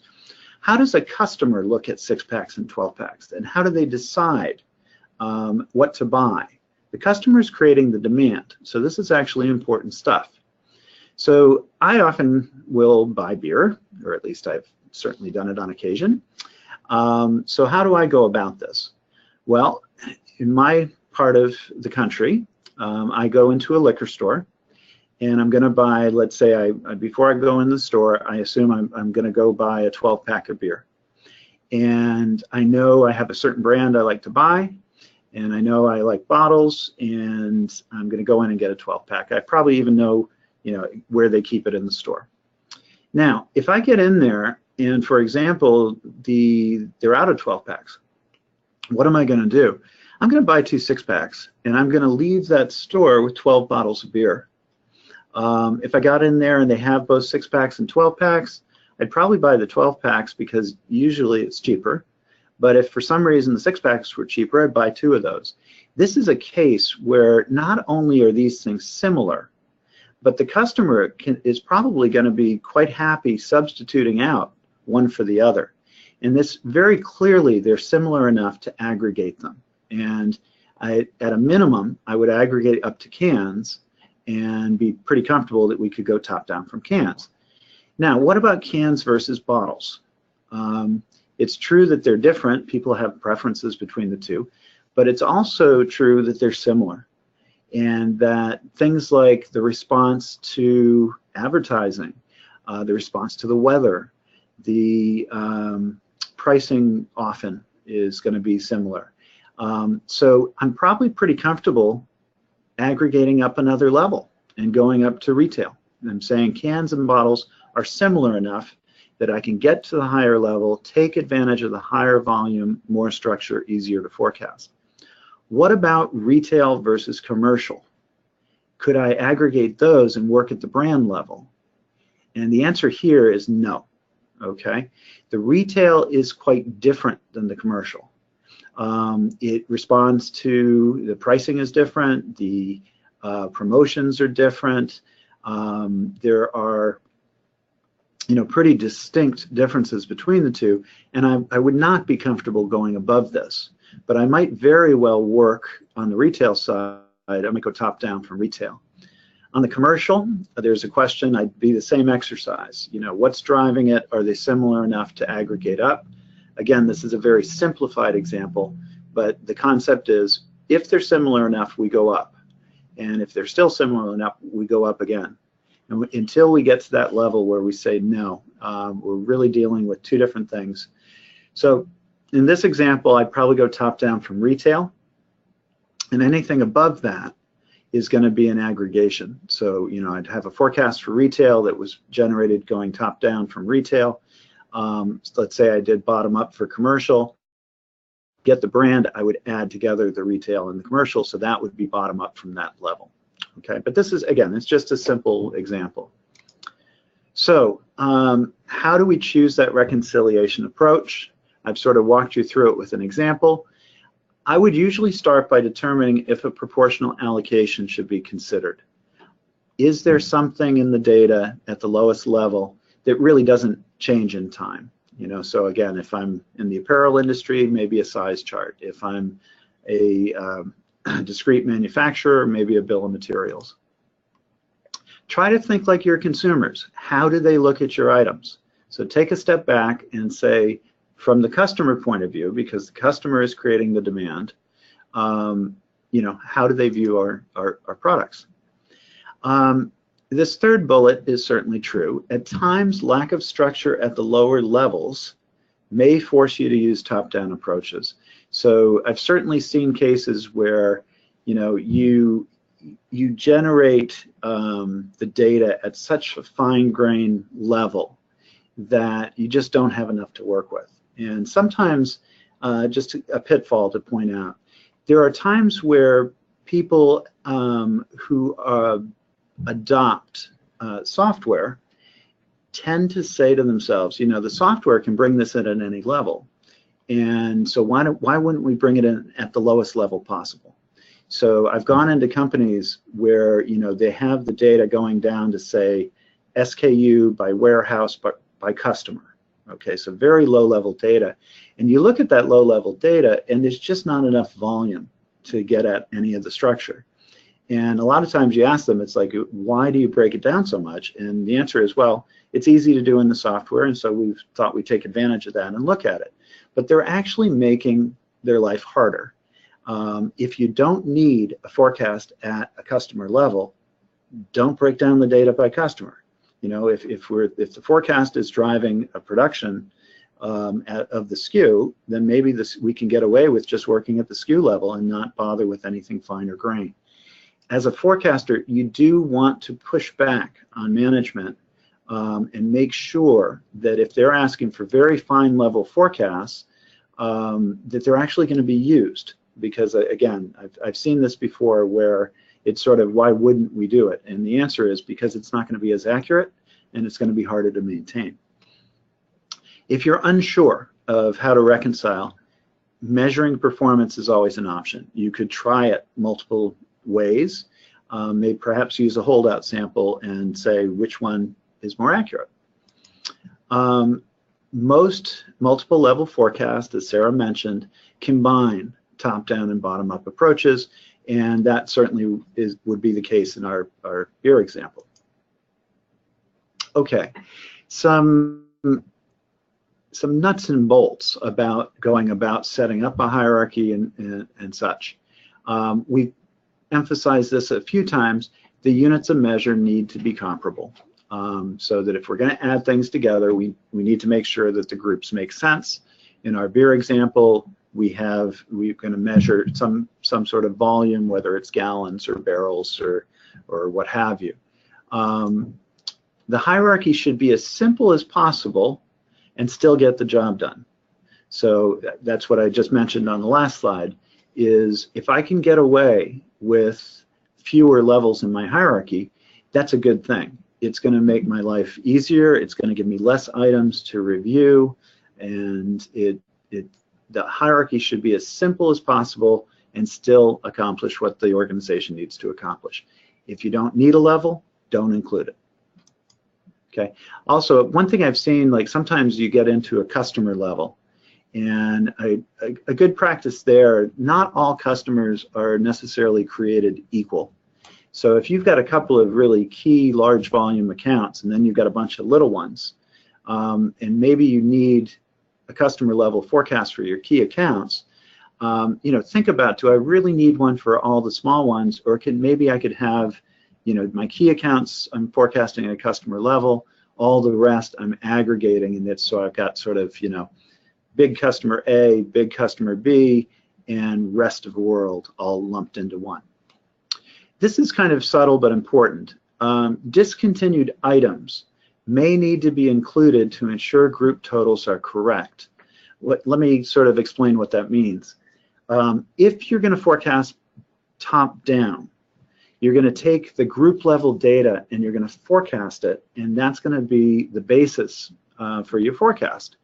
How does a customer look at 6-packs and 12-packs, and how do they decide what to buy? The customer is creating the demand, so this is actually important stuff. So I often will buy beer, or at least I've certainly done it on occasion. So how do I go about this? Well, in my part of the country, I go into a liquor store, and I'm going to buy, let's say, before I go in the store, I assume I'm going to go buy a 12-pack of beer. And I know I have a certain brand I like to buy, and I know I like bottles, and I'm going to go in and get a 12-pack. I probably even know, you know, where they keep it in the store. Now, if I get in there and, for example, they're out of 12-packs, what am I going to do? I'm going to buy 2 6-packs, and I'm going to leave that store with 12 bottles of beer. If I got in there and they have both 6-packs and 12-packs, I'd probably buy the 12-packs because usually it's cheaper. But if for some reason the 6-packs were cheaper, I'd buy 2 of those. This is a case where not only are these things similar, but the customer is probably going to be quite happy substituting out one for the other. And this very clearly, they're similar enough to aggregate them. And at a minimum, I would aggregate up to cans and be pretty comfortable that we could go top down from cans. Now, what about cans versus bottles? It's true that they're different. People have preferences between the two, but it's also true that they're similar, and that things like the response to advertising, the response to the weather, the pricing often is going to be similar. So I'm probably pretty comfortable aggregating up another level and going up to retail. And I'm saying cans and bottles are similar enough that I can get to the higher level, take advantage of the higher volume, more structure, easier to forecast. What about retail versus commercial? Could I aggregate those and work at the brand level? And the answer here is no, okay? The retail is quite different than the commercial. It responds to, the pricing is different, the promotions are different. There are, you know, pretty distinct differences between the two, and I would not be comfortable going above this, but I might very well work on the retail side. I might go top down from retail. On the commercial, there's a question, I'd be the same exercise. You know, what's driving it? Are they similar enough to aggregate up? Again, this is a very simplified example, but the concept is if they're similar enough, we go up. And if they're still similar enough, we go up again. And until we get to that level where we say, no, we're really dealing with two different things. So in this example, I'd probably go top down from retail. And anything above that is going to be an aggregation. So, you know, I'd have a forecast for retail that was generated going top down from retail. Let's say I did bottom up for commercial. Get the brand, I would add together the retail and the commercial, so that would be bottom up from that level. Okay, but this is, again, it's just a simple example. So how do we choose that reconciliation approach? I've sort of walked you through it with an example. I would usually start by determining if a proportional allocation should be considered. Is there something in the data at the lowest level that really doesn't change in time? You know, so again, if I'm in the apparel industry, maybe a size chart. If I'm a discrete manufacturer, maybe a bill of materials. Try to think like your consumers. How do they look at your items? So take a step back and say, from the customer point of view, because the customer is creating the demand, you know, how do they view our products? This third bullet is certainly true. At times, lack of structure at the lower levels may force you to use top-down approaches. So I've certainly seen cases where, you know, you generate the data at such a fine-grained level that you just don't have enough to work with. And sometimes, just a pitfall to point out, there are times where people who adopt software tend to say to themselves, you know, the software can bring this in at any level, and so why wouldn't we bring it in at the lowest level possible? So I've gone into companies where, you know, they have the data going down to, say, SKU by warehouse by customer. Okay, so very low level data, and you look at that low level data and there's just not enough volume to get at any of the structure. And a lot of times you ask them, it's like, why do you break it down so much? And the answer is, well, it's easy to do in the software, and so we've thought we'd take advantage of that and look at it. But they're actually making their life harder. If you don't need a forecast at a customer level, don't break down the data by customer. You know, if the forecast is driving a production of the SKU, then maybe we can get away with just working at the SKU level and not bother with anything finer grain. As a forecaster, you do want to push back on management and make sure that if they're asking for very fine level forecasts, that they're actually going to be used. Because again, I've seen this before where it's sort of, why wouldn't we do it? And the answer is because it's not going to be as accurate and it's going to be harder to maintain. If you're unsure of how to reconcile, measuring performance is always an option. You could try it multiple ways, maybe perhaps use a holdout sample and say which one is more accurate. Most multiple level forecasts, as Sarah mentioned, combine top-down and bottom-up approaches, and that certainly would be the case in our beer example. Okay, some nuts and bolts about going about setting up a hierarchy and such. We've emphasized this a few times. The units of measure need to be comparable, so that if we're going to add things together, we need to make sure that the groups make sense. In our beer example, we're going to measure some sort of volume, whether it's gallons or barrels or what have you. The hierarchy should be as simple as possible and still get the job done. So that's what I just mentioned on the last slide, is if I can get away with fewer levels in my hierarchy, that's a good thing. It's going to make my life easier, it's going to give me less items to review, and the hierarchy should be as simple as possible and still accomplish what the organization needs to accomplish. If you don't need a level, don't include it. Okay. Also, one thing I've seen, like sometimes you get into a customer level, and a good practice there, not all customers are necessarily created equal. So if you've got a couple of really key large volume accounts and then you've got a bunch of little ones, and maybe you need a customer level forecast for your key accounts, you know, think about, do I really need one for all the small ones, or maybe I could have, you know, my key accounts I'm forecasting at a customer level, all the rest I'm aggregating, and it's so I've got sort of, you know, big customer A, big customer B, and rest of the world all lumped into one. This is kind of subtle but important. Discontinued items may need to be included to ensure group totals are correct. Let me sort of explain what that means. If you're going to forecast top down, you're going to take the group level data and you're going to forecast it, and that's going to be the basis for your forecast.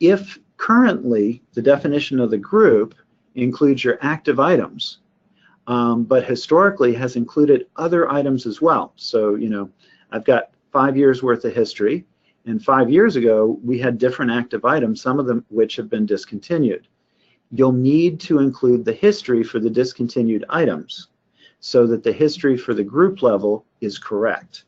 If currently the definition of the group includes your active items, but historically has included other items as well. So, you know, I've got 5 years worth of history, and 5 years ago we had different active items, some of them which have been discontinued. You'll need to include the history for the discontinued items so that the history for the group level is correct.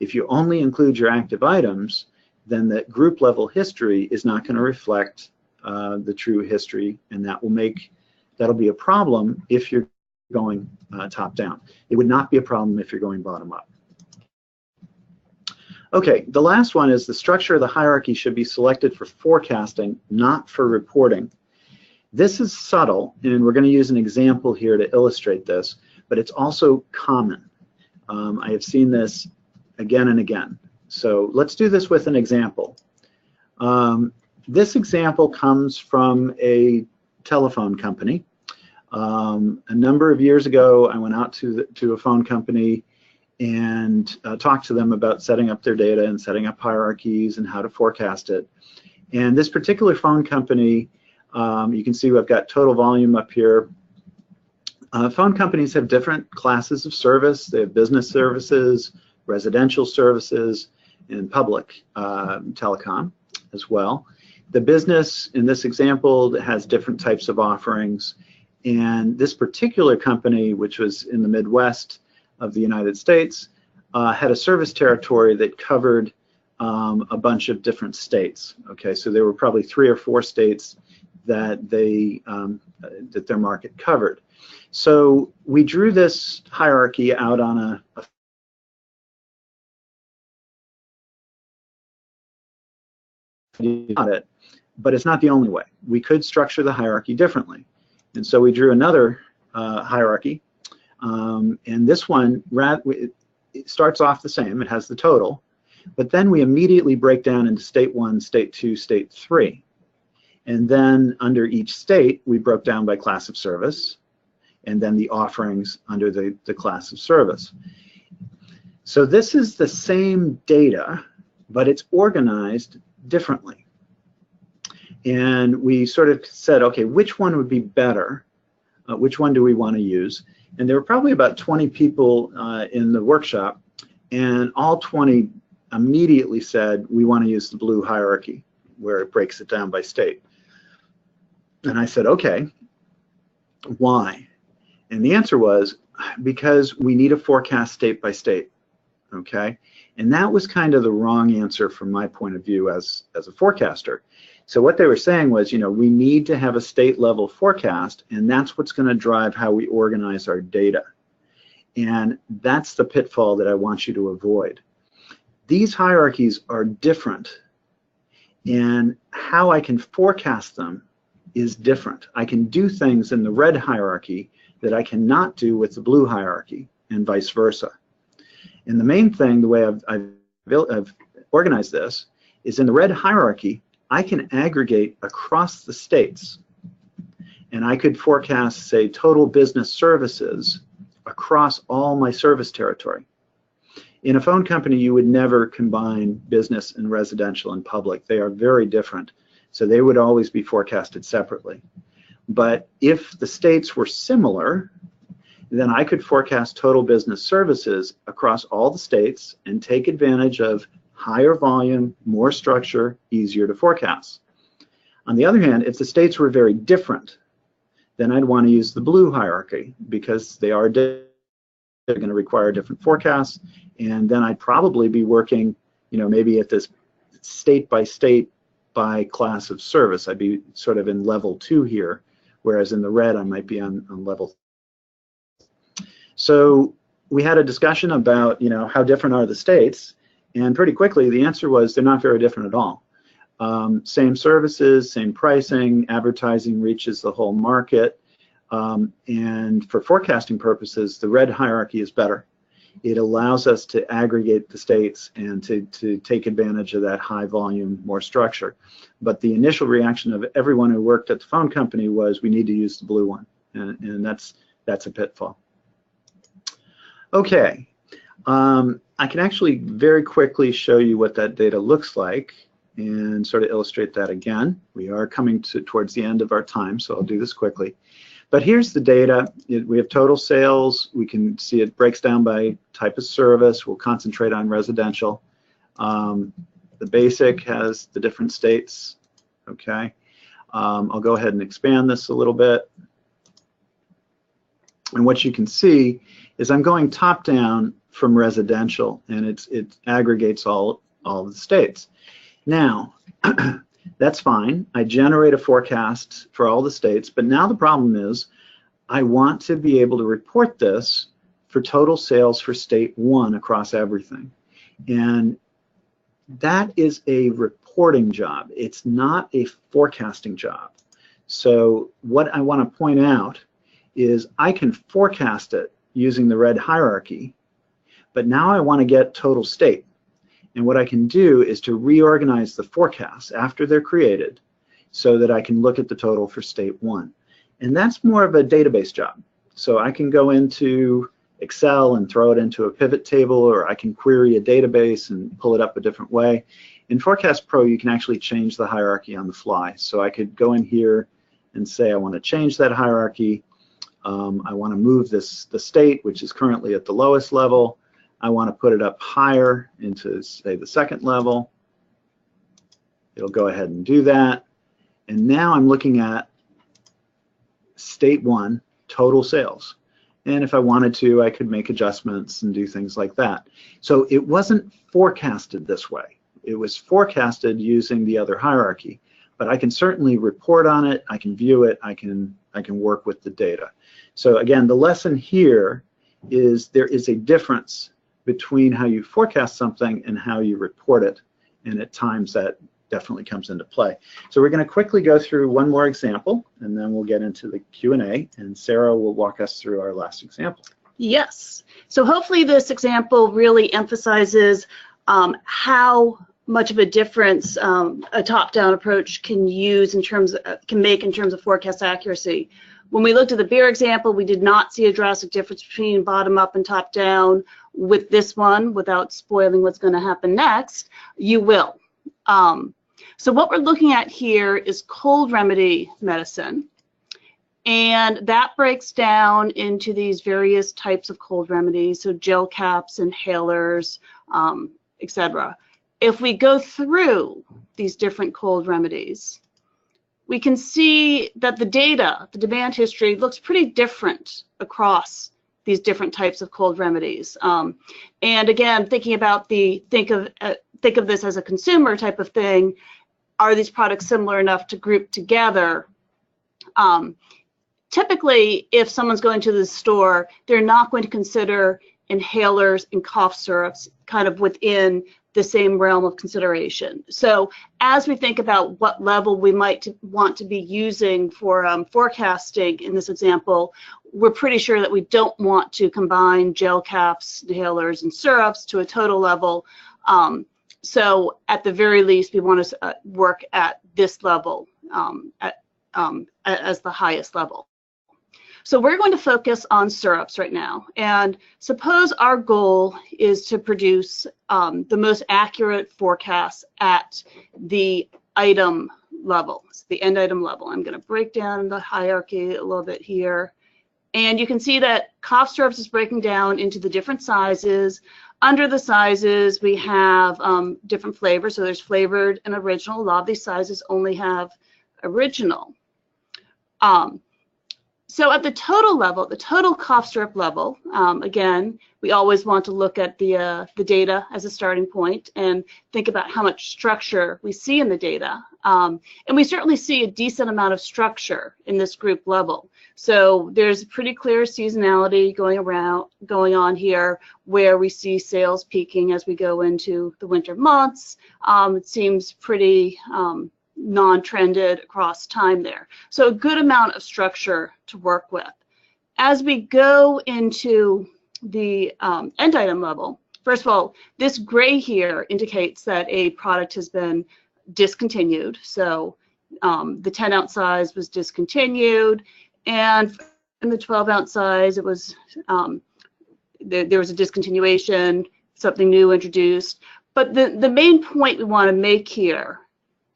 If you only include your active items, then the group level history is not going to reflect the true history, and that'll be a problem if you're going top down. It would not be a problem if you're going bottom up. Okay, the last one is the structure of the hierarchy should be selected for forecasting, not for reporting. This is subtle, and we're going to use an example here to illustrate this, but it's also common. I have seen this again and again. So let's do this with an example. This example comes from a telephone company. A number of years ago, I went out to a phone company, and talk to them about setting up their data and setting up hierarchies and how to forecast it. And this particular phone company, you can see I've got total volume up here. Phone companies have different classes of service. They have business services, residential services, and public telecom as well. The business in this example has different types of offerings, and this particular company, which was in the Midwest of the United States, had a service territory that covered a bunch of different states. Okay, so there were probably 3 or 4 states that that their market covered. So we drew this hierarchy out on a it, but it's not the only way. We could structure the hierarchy differently. And so we drew another hierarchy, and this one, it starts off the same. It has the total, but then we immediately break down into state 1, state 2, state 3. And then under each state, we broke down by class of service, and then the offerings under the class of service. So this is the same data, but it's organized differently. And we sort of said, okay, which one would be better? Which one do we want to use? And there were probably about 20 people in the workshop, and all 20 immediately said, we want to use the blue hierarchy, where it breaks it down by state. And I said, okay, why? And the answer was, because we need a forecast state by state. Okay, and that was kind of the wrong answer from my point of view as a forecaster. So what they were saying was, you know, we need to have a state level forecast, and that's what's going to drive how we organize our data. And that's the pitfall that I want you to avoid. These hierarchies are different, and how I can forecast them is different. I can do things in the red hierarchy that I cannot do with the blue hierarchy, and vice versa. And the main thing, the way I've organized this, is in the red hierarchy, I can aggregate across the states. And I could forecast, say, total business services across all my service territory. In a phone company, you would never combine business and residential and public. They are very different. So they would always be forecasted separately. But if the states were similar, then I could forecast total business services across all the states and take advantage of higher volume, more structure, easier to forecast. On the other hand, if the states were very different, then I'd want to use the blue hierarchy, because they are they're going to require different forecasts, and then I'd probably be working, you know, maybe at this state by class of service. I'd be sort of in level 2 here, whereas in the red I might be on level 3. So we had a discussion about, you know, how different are the states, and pretty quickly the answer was they're not very different at all. Same services, same pricing, advertising reaches the whole market, and for forecasting purposes, the red hierarchy is better. It allows us to aggregate the states and to take advantage of that high volume, more structure. But the initial reaction of everyone who worked at the phone company was, we need to use the blue one, and that's a pitfall. Okay, I can actually very quickly show you what that data looks like and sort of illustrate that again. We are coming towards the end of our time, so I'll do this quickly. But here's the data. We have total sales. We can see it breaks down by type of service. We'll concentrate on residential. The basic has the different states. Okay, I'll go ahead and expand this a little bit. And what you can see is I'm going top down from residential, and it aggregates all the states. Now, that's fine. I generate a forecast for all the states, but now the problem is I want to be able to report this for total sales for state 1 across everything. And that is a reporting job. It's not a forecasting job. So what I want to point out is I can forecast it using the red hierarchy, but now I want to get total state. And what I can do is to reorganize the forecasts after they're created so that I can look at the total for state 1. And that's more of a database job. So I can go into Excel and throw it into a pivot table, or I can query a database and pull it up a different way. In Forecast Pro, you can actually change the hierarchy on the fly. So I could go in here and say I want to change that hierarchy. I want to move the state, which is currently at the lowest level. I want to put it up higher into, say, the second level. It'll go ahead and do that. And now I'm looking at state 1, total sales. And if I wanted to, I could make adjustments and do things like that. So it wasn't forecasted this way. It was forecasted using the other hierarchy. But I can certainly report on it, I can view it, I can work with the data. So again, the lesson here is there is a difference between how you forecast something and how you report it, and at times that definitely comes into play. So we're going to quickly go through one more example, and then we'll get into the Q&A, and Sarah will walk us through our last example. Yes. So hopefully this example really emphasizes how much of a difference a top-down approach can make in terms of forecast accuracy. When we looked at the beer example, we did not see a drastic difference between bottom-up and top-down. With this one, without spoiling what's going to happen next, you will. So what we're looking at here is cold remedy medicine, and that breaks down into these various types of cold remedies, so gel caps, inhalers, etc. If we go through these different cold remedies, we can see that the data, the demand history, looks pretty different across these different types of cold remedies. And again, thinking about think of this as a consumer type of thing. Are these products similar enough to group together? Typically, if someone's going to the store, they're not going to consider inhalers and cough syrups kind of within the same realm of consideration. So as we think about what level we might want to be using for forecasting in this example, we're pretty sure that we don't want to combine gel caps, inhalers, and syrups to a total level. So at the very least, we want to work at this level as the highest level. So we're going to focus on syrups right now. And suppose our goal is to produce the most accurate forecast at the item level, so the end item level. I'm going to break down the hierarchy a little bit here. And you can see that cough syrups is breaking down into the different sizes. Under the sizes, we have different flavors. So there's flavored and original. A lot of these sizes only have original. So at the total level, the total cough syrup level, again, we always want to look at the data as a starting point and think about how much structure we see in the data. And we certainly see a decent amount of structure in this group level. So there's pretty clear seasonality going on here, where we see sales peaking as we go into the winter months. It seems pretty non-trended across time there. So a good amount of structure to work with. As we go into the end item level, first of all, this gray here indicates that a product has been discontinued. So the 10-ounce size was discontinued, and in the 12-ounce size, it was there was a discontinuation, something new introduced. But the main point we want to make here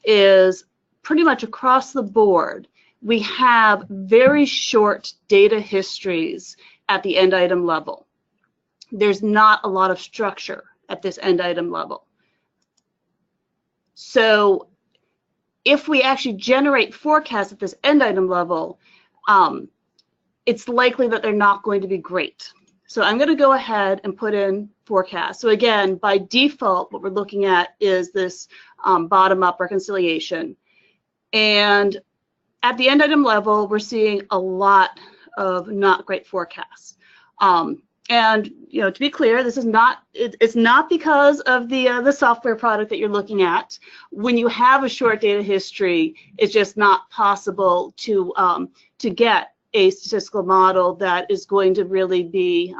is pretty much across the board, we have very short data histories at the end item level. There's not a lot of structure at this end item level. So if we actually generate forecasts at this end item level, it's likely that they're not going to be great. So I'm going to go ahead and put in forecast. So again, by default, what we're looking at is this bottom-up reconciliation. And at the end item level, we're seeing a lot of not great forecasts. And to be clear, this is not, it's not because of the software product that you're looking at. When you have a short data history, it's just not possible to get a statistical model that is going to really be,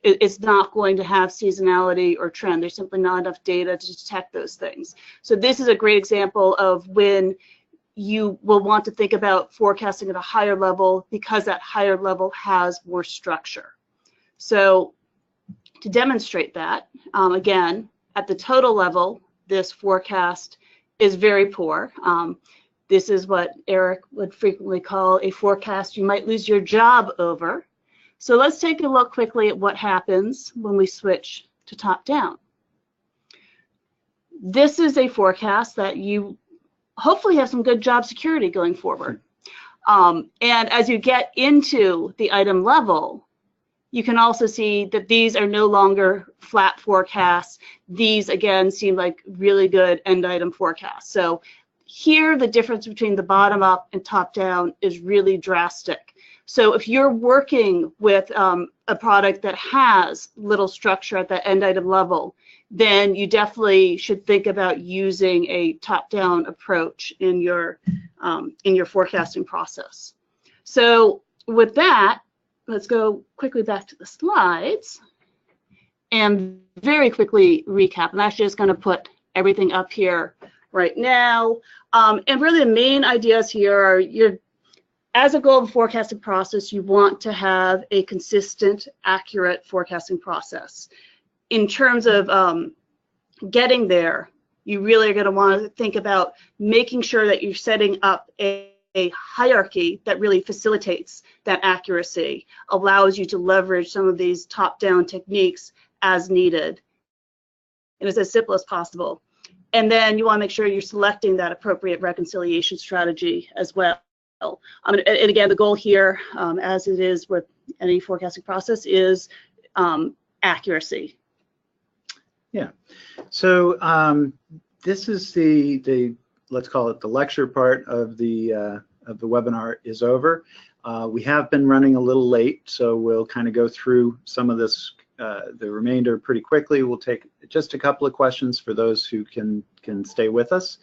it's not going to have seasonality or trend. There's simply not enough data to detect those things. So this is a great example of when you will want to think about forecasting at a higher level, because that higher level has more structure. So to demonstrate that, again, at the total level, this forecast is very poor. This is what Eric would frequently call a forecast you might lose your job over. So let's take a look quickly at what happens when we switch to top-down. This is a forecast that you hopefully have some good job security going forward. And as you get into the item level, you can also see that these are no longer flat forecasts. These, again, seem like really good end item forecasts. So here, the difference between the bottom up and top down is really drastic. So if you're working with a product that has little structure at that end item level, then you definitely should think about using a top-down approach in your forecasting process. So with that, let's go quickly back to the slides and very quickly recap. I'm actually just going to put everything up here right now. And really the main ideas here are, as a goal of forecasting process, you want to have a consistent, accurate forecasting process. In terms of getting there, you really are going to want to think about making sure that you're setting up a hierarchy that really facilitates that accuracy, allows you to leverage some of these top-down techniques as needed, and it's as simple as possible. And then you want to make sure you're selecting that appropriate reconciliation strategy as well. And again, the goal here, as it is with any forecasting process, is accuracy. Yeah. So this is the let's call it the lecture part of the webinar is over. We have been running a little late, so we'll kind of go through some of this, the remainder pretty quickly. We'll take just a couple of questions for those who can stay with us.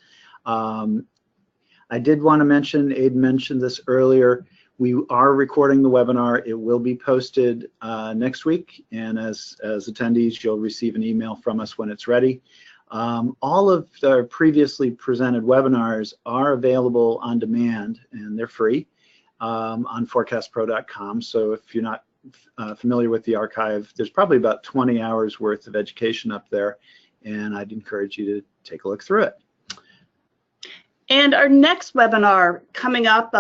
I did want to mention, Aiden mentioned this earlier, we are recording the webinar. It will be posted next week, and as attendees, you'll receive an email from us when it's ready. All of the previously presented webinars are available on demand, and they're free on forecastpro.com. So if you're not familiar with the archive, there's probably about 20 hours worth of education up there, and I'd encourage you to take a look through it. And our next webinar coming up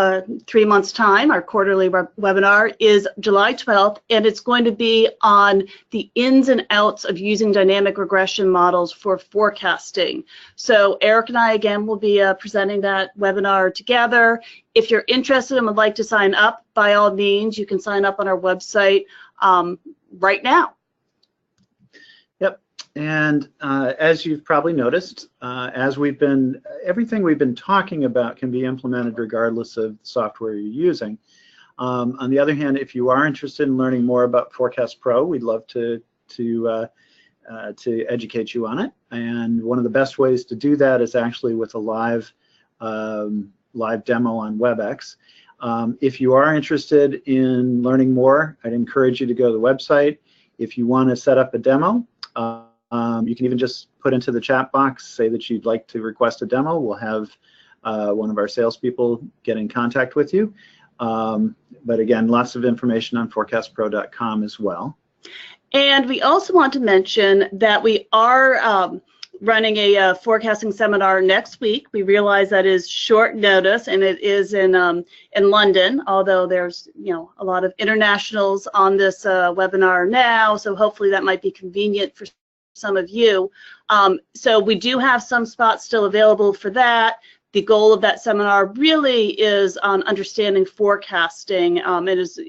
3 months' time, our quarterly webinar, is July 12th, and it's going to be on the ins and outs of using dynamic regression models for forecasting. So Eric and I, again, will be presenting that webinar together. If you're interested and would like to sign up, by all means, you can sign up on our website right now. And as you've probably noticed, everything we've been talking about can be implemented regardless of the software you're using. On the other hand, if you are interested in learning more about Forecast Pro, we'd love to educate you on it. And one of the best ways to do that is actually with a live demo on WebEx. If you are interested in learning more, I'd encourage you to go to the website. If you want to set up a demo, you can even just put into the chat box, say that you'd like to request a demo. We'll have one of our salespeople get in contact with you. But again, lots of information on forecastpro.com as well. And we also want to mention that we are running a forecasting seminar next week. We realize that is short notice, and it is in London, although there's a lot of internationals on this webinar now, so hopefully that might be convenient for some of you. So we do have some spots still available for that. The goal of that seminar really is on understanding forecasting. It is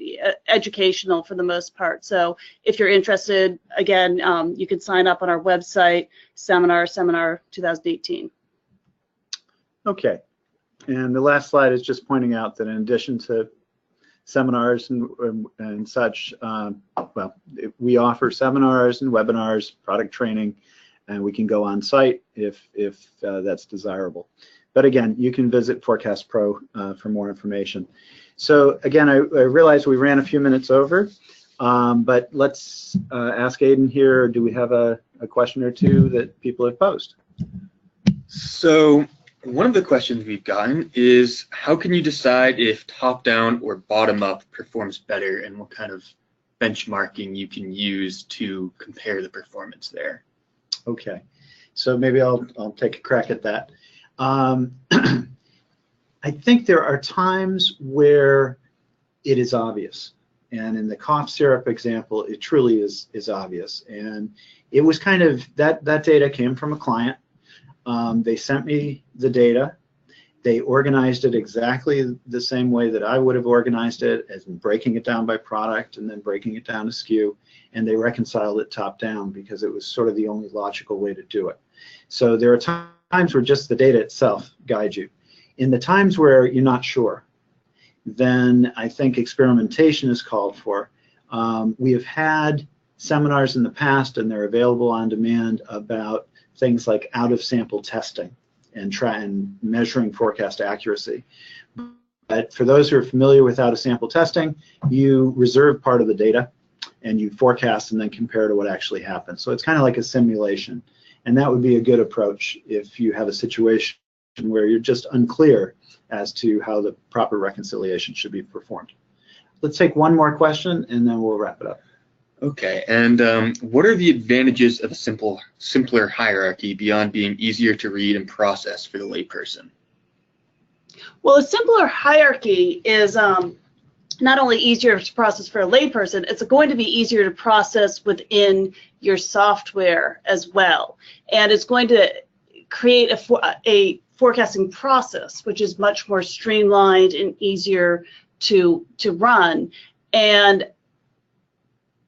educational for the most part. So if you're interested, again, you can sign up on our website, seminar 2018. Okay. And the last slide is just pointing out that in addition to seminars and such, well, we offer seminars and webinars, product training, and we can go on site if that's desirable. But again, you can visit Forecast Pro for more information. So again, I realize we ran a few minutes over, but let's ask Aiden here, do we have a question or two that people have posed? So one of the questions we've gotten is, how can you decide if top-down or bottom-up performs better, and what kind of benchmarking you can use to compare the performance there? Okay, so maybe I'll take a crack at that. I think there are times where it is obvious, and in the cough syrup example, it truly is obvious. And it was kind of that data came from a client. They sent me the data. They organized it exactly the same way that I would have organized it, as in breaking it down by product and then breaking it down to SKU, and they reconciled it top down because it was sort of the only logical way to do it. So there are times where just the data itself guides you. In the times where you're not sure, then I think experimentation is called for. We have had seminars in the past, and they're available on demand, about things like out-of-sample testing and measuring forecast accuracy. But for those who are familiar with out-of-sample testing, you reserve part of the data and you forecast and then compare to what actually happens. So it's kind of like a simulation, and that would be a good approach if you have a situation where you're just unclear as to how the proper reconciliation should be performed. Let's take one more question and then we'll wrap it up. Okay, and what are the advantages of a simpler hierarchy beyond being easier to read and process for the layperson? Well, a simpler hierarchy is not only easier to process for a layperson, it's going to be easier to process within your software as well. And it's going to create a forecasting process, which is much more streamlined and easier to run. And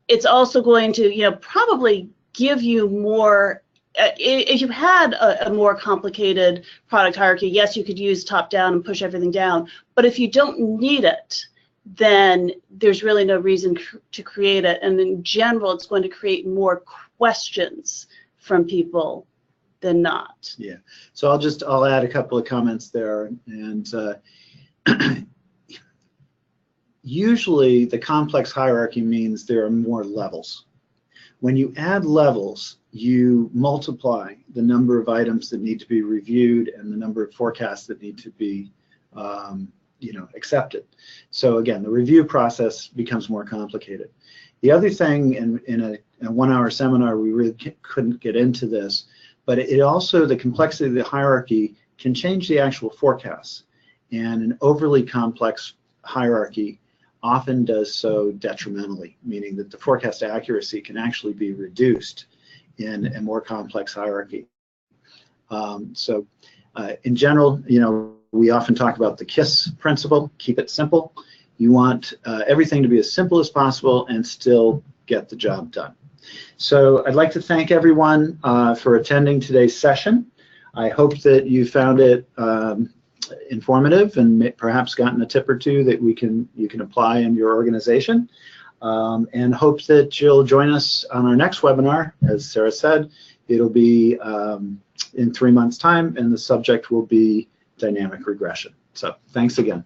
it's also going to, probably give you more. If you had a more complicated product hierarchy, yes, you could use top down and push everything down. But if you don't need it, then there's really no reason to create it. And in general, it's going to create more questions from people than not. Yeah. So I'll add a couple of comments there. And usually the complex hierarchy means there are more levels. When you add levels, you multiply the number of items that need to be reviewed and the number of forecasts that need to be accepted. So again, the review process becomes more complicated. The other thing, in a 1-hour seminar, we really couldn't get into this, but it also, the complexity of the hierarchy can change the actual forecasts. And an overly complex hierarchy often does so detrimentally, meaning that the forecast accuracy can actually be reduced in a more complex hierarchy. In general, we often talk about the KISS principle, keep it simple. You want everything to be as simple as possible and still get the job done. So I'd like to thank everyone for attending today's session. I hope that you found it informative and perhaps gotten a tip or two that you can apply in your organization, and hope that you'll join us on our next webinar. As Sarah said, it'll be in 3 months' time, and the subject will be dynamic regression. So thanks again.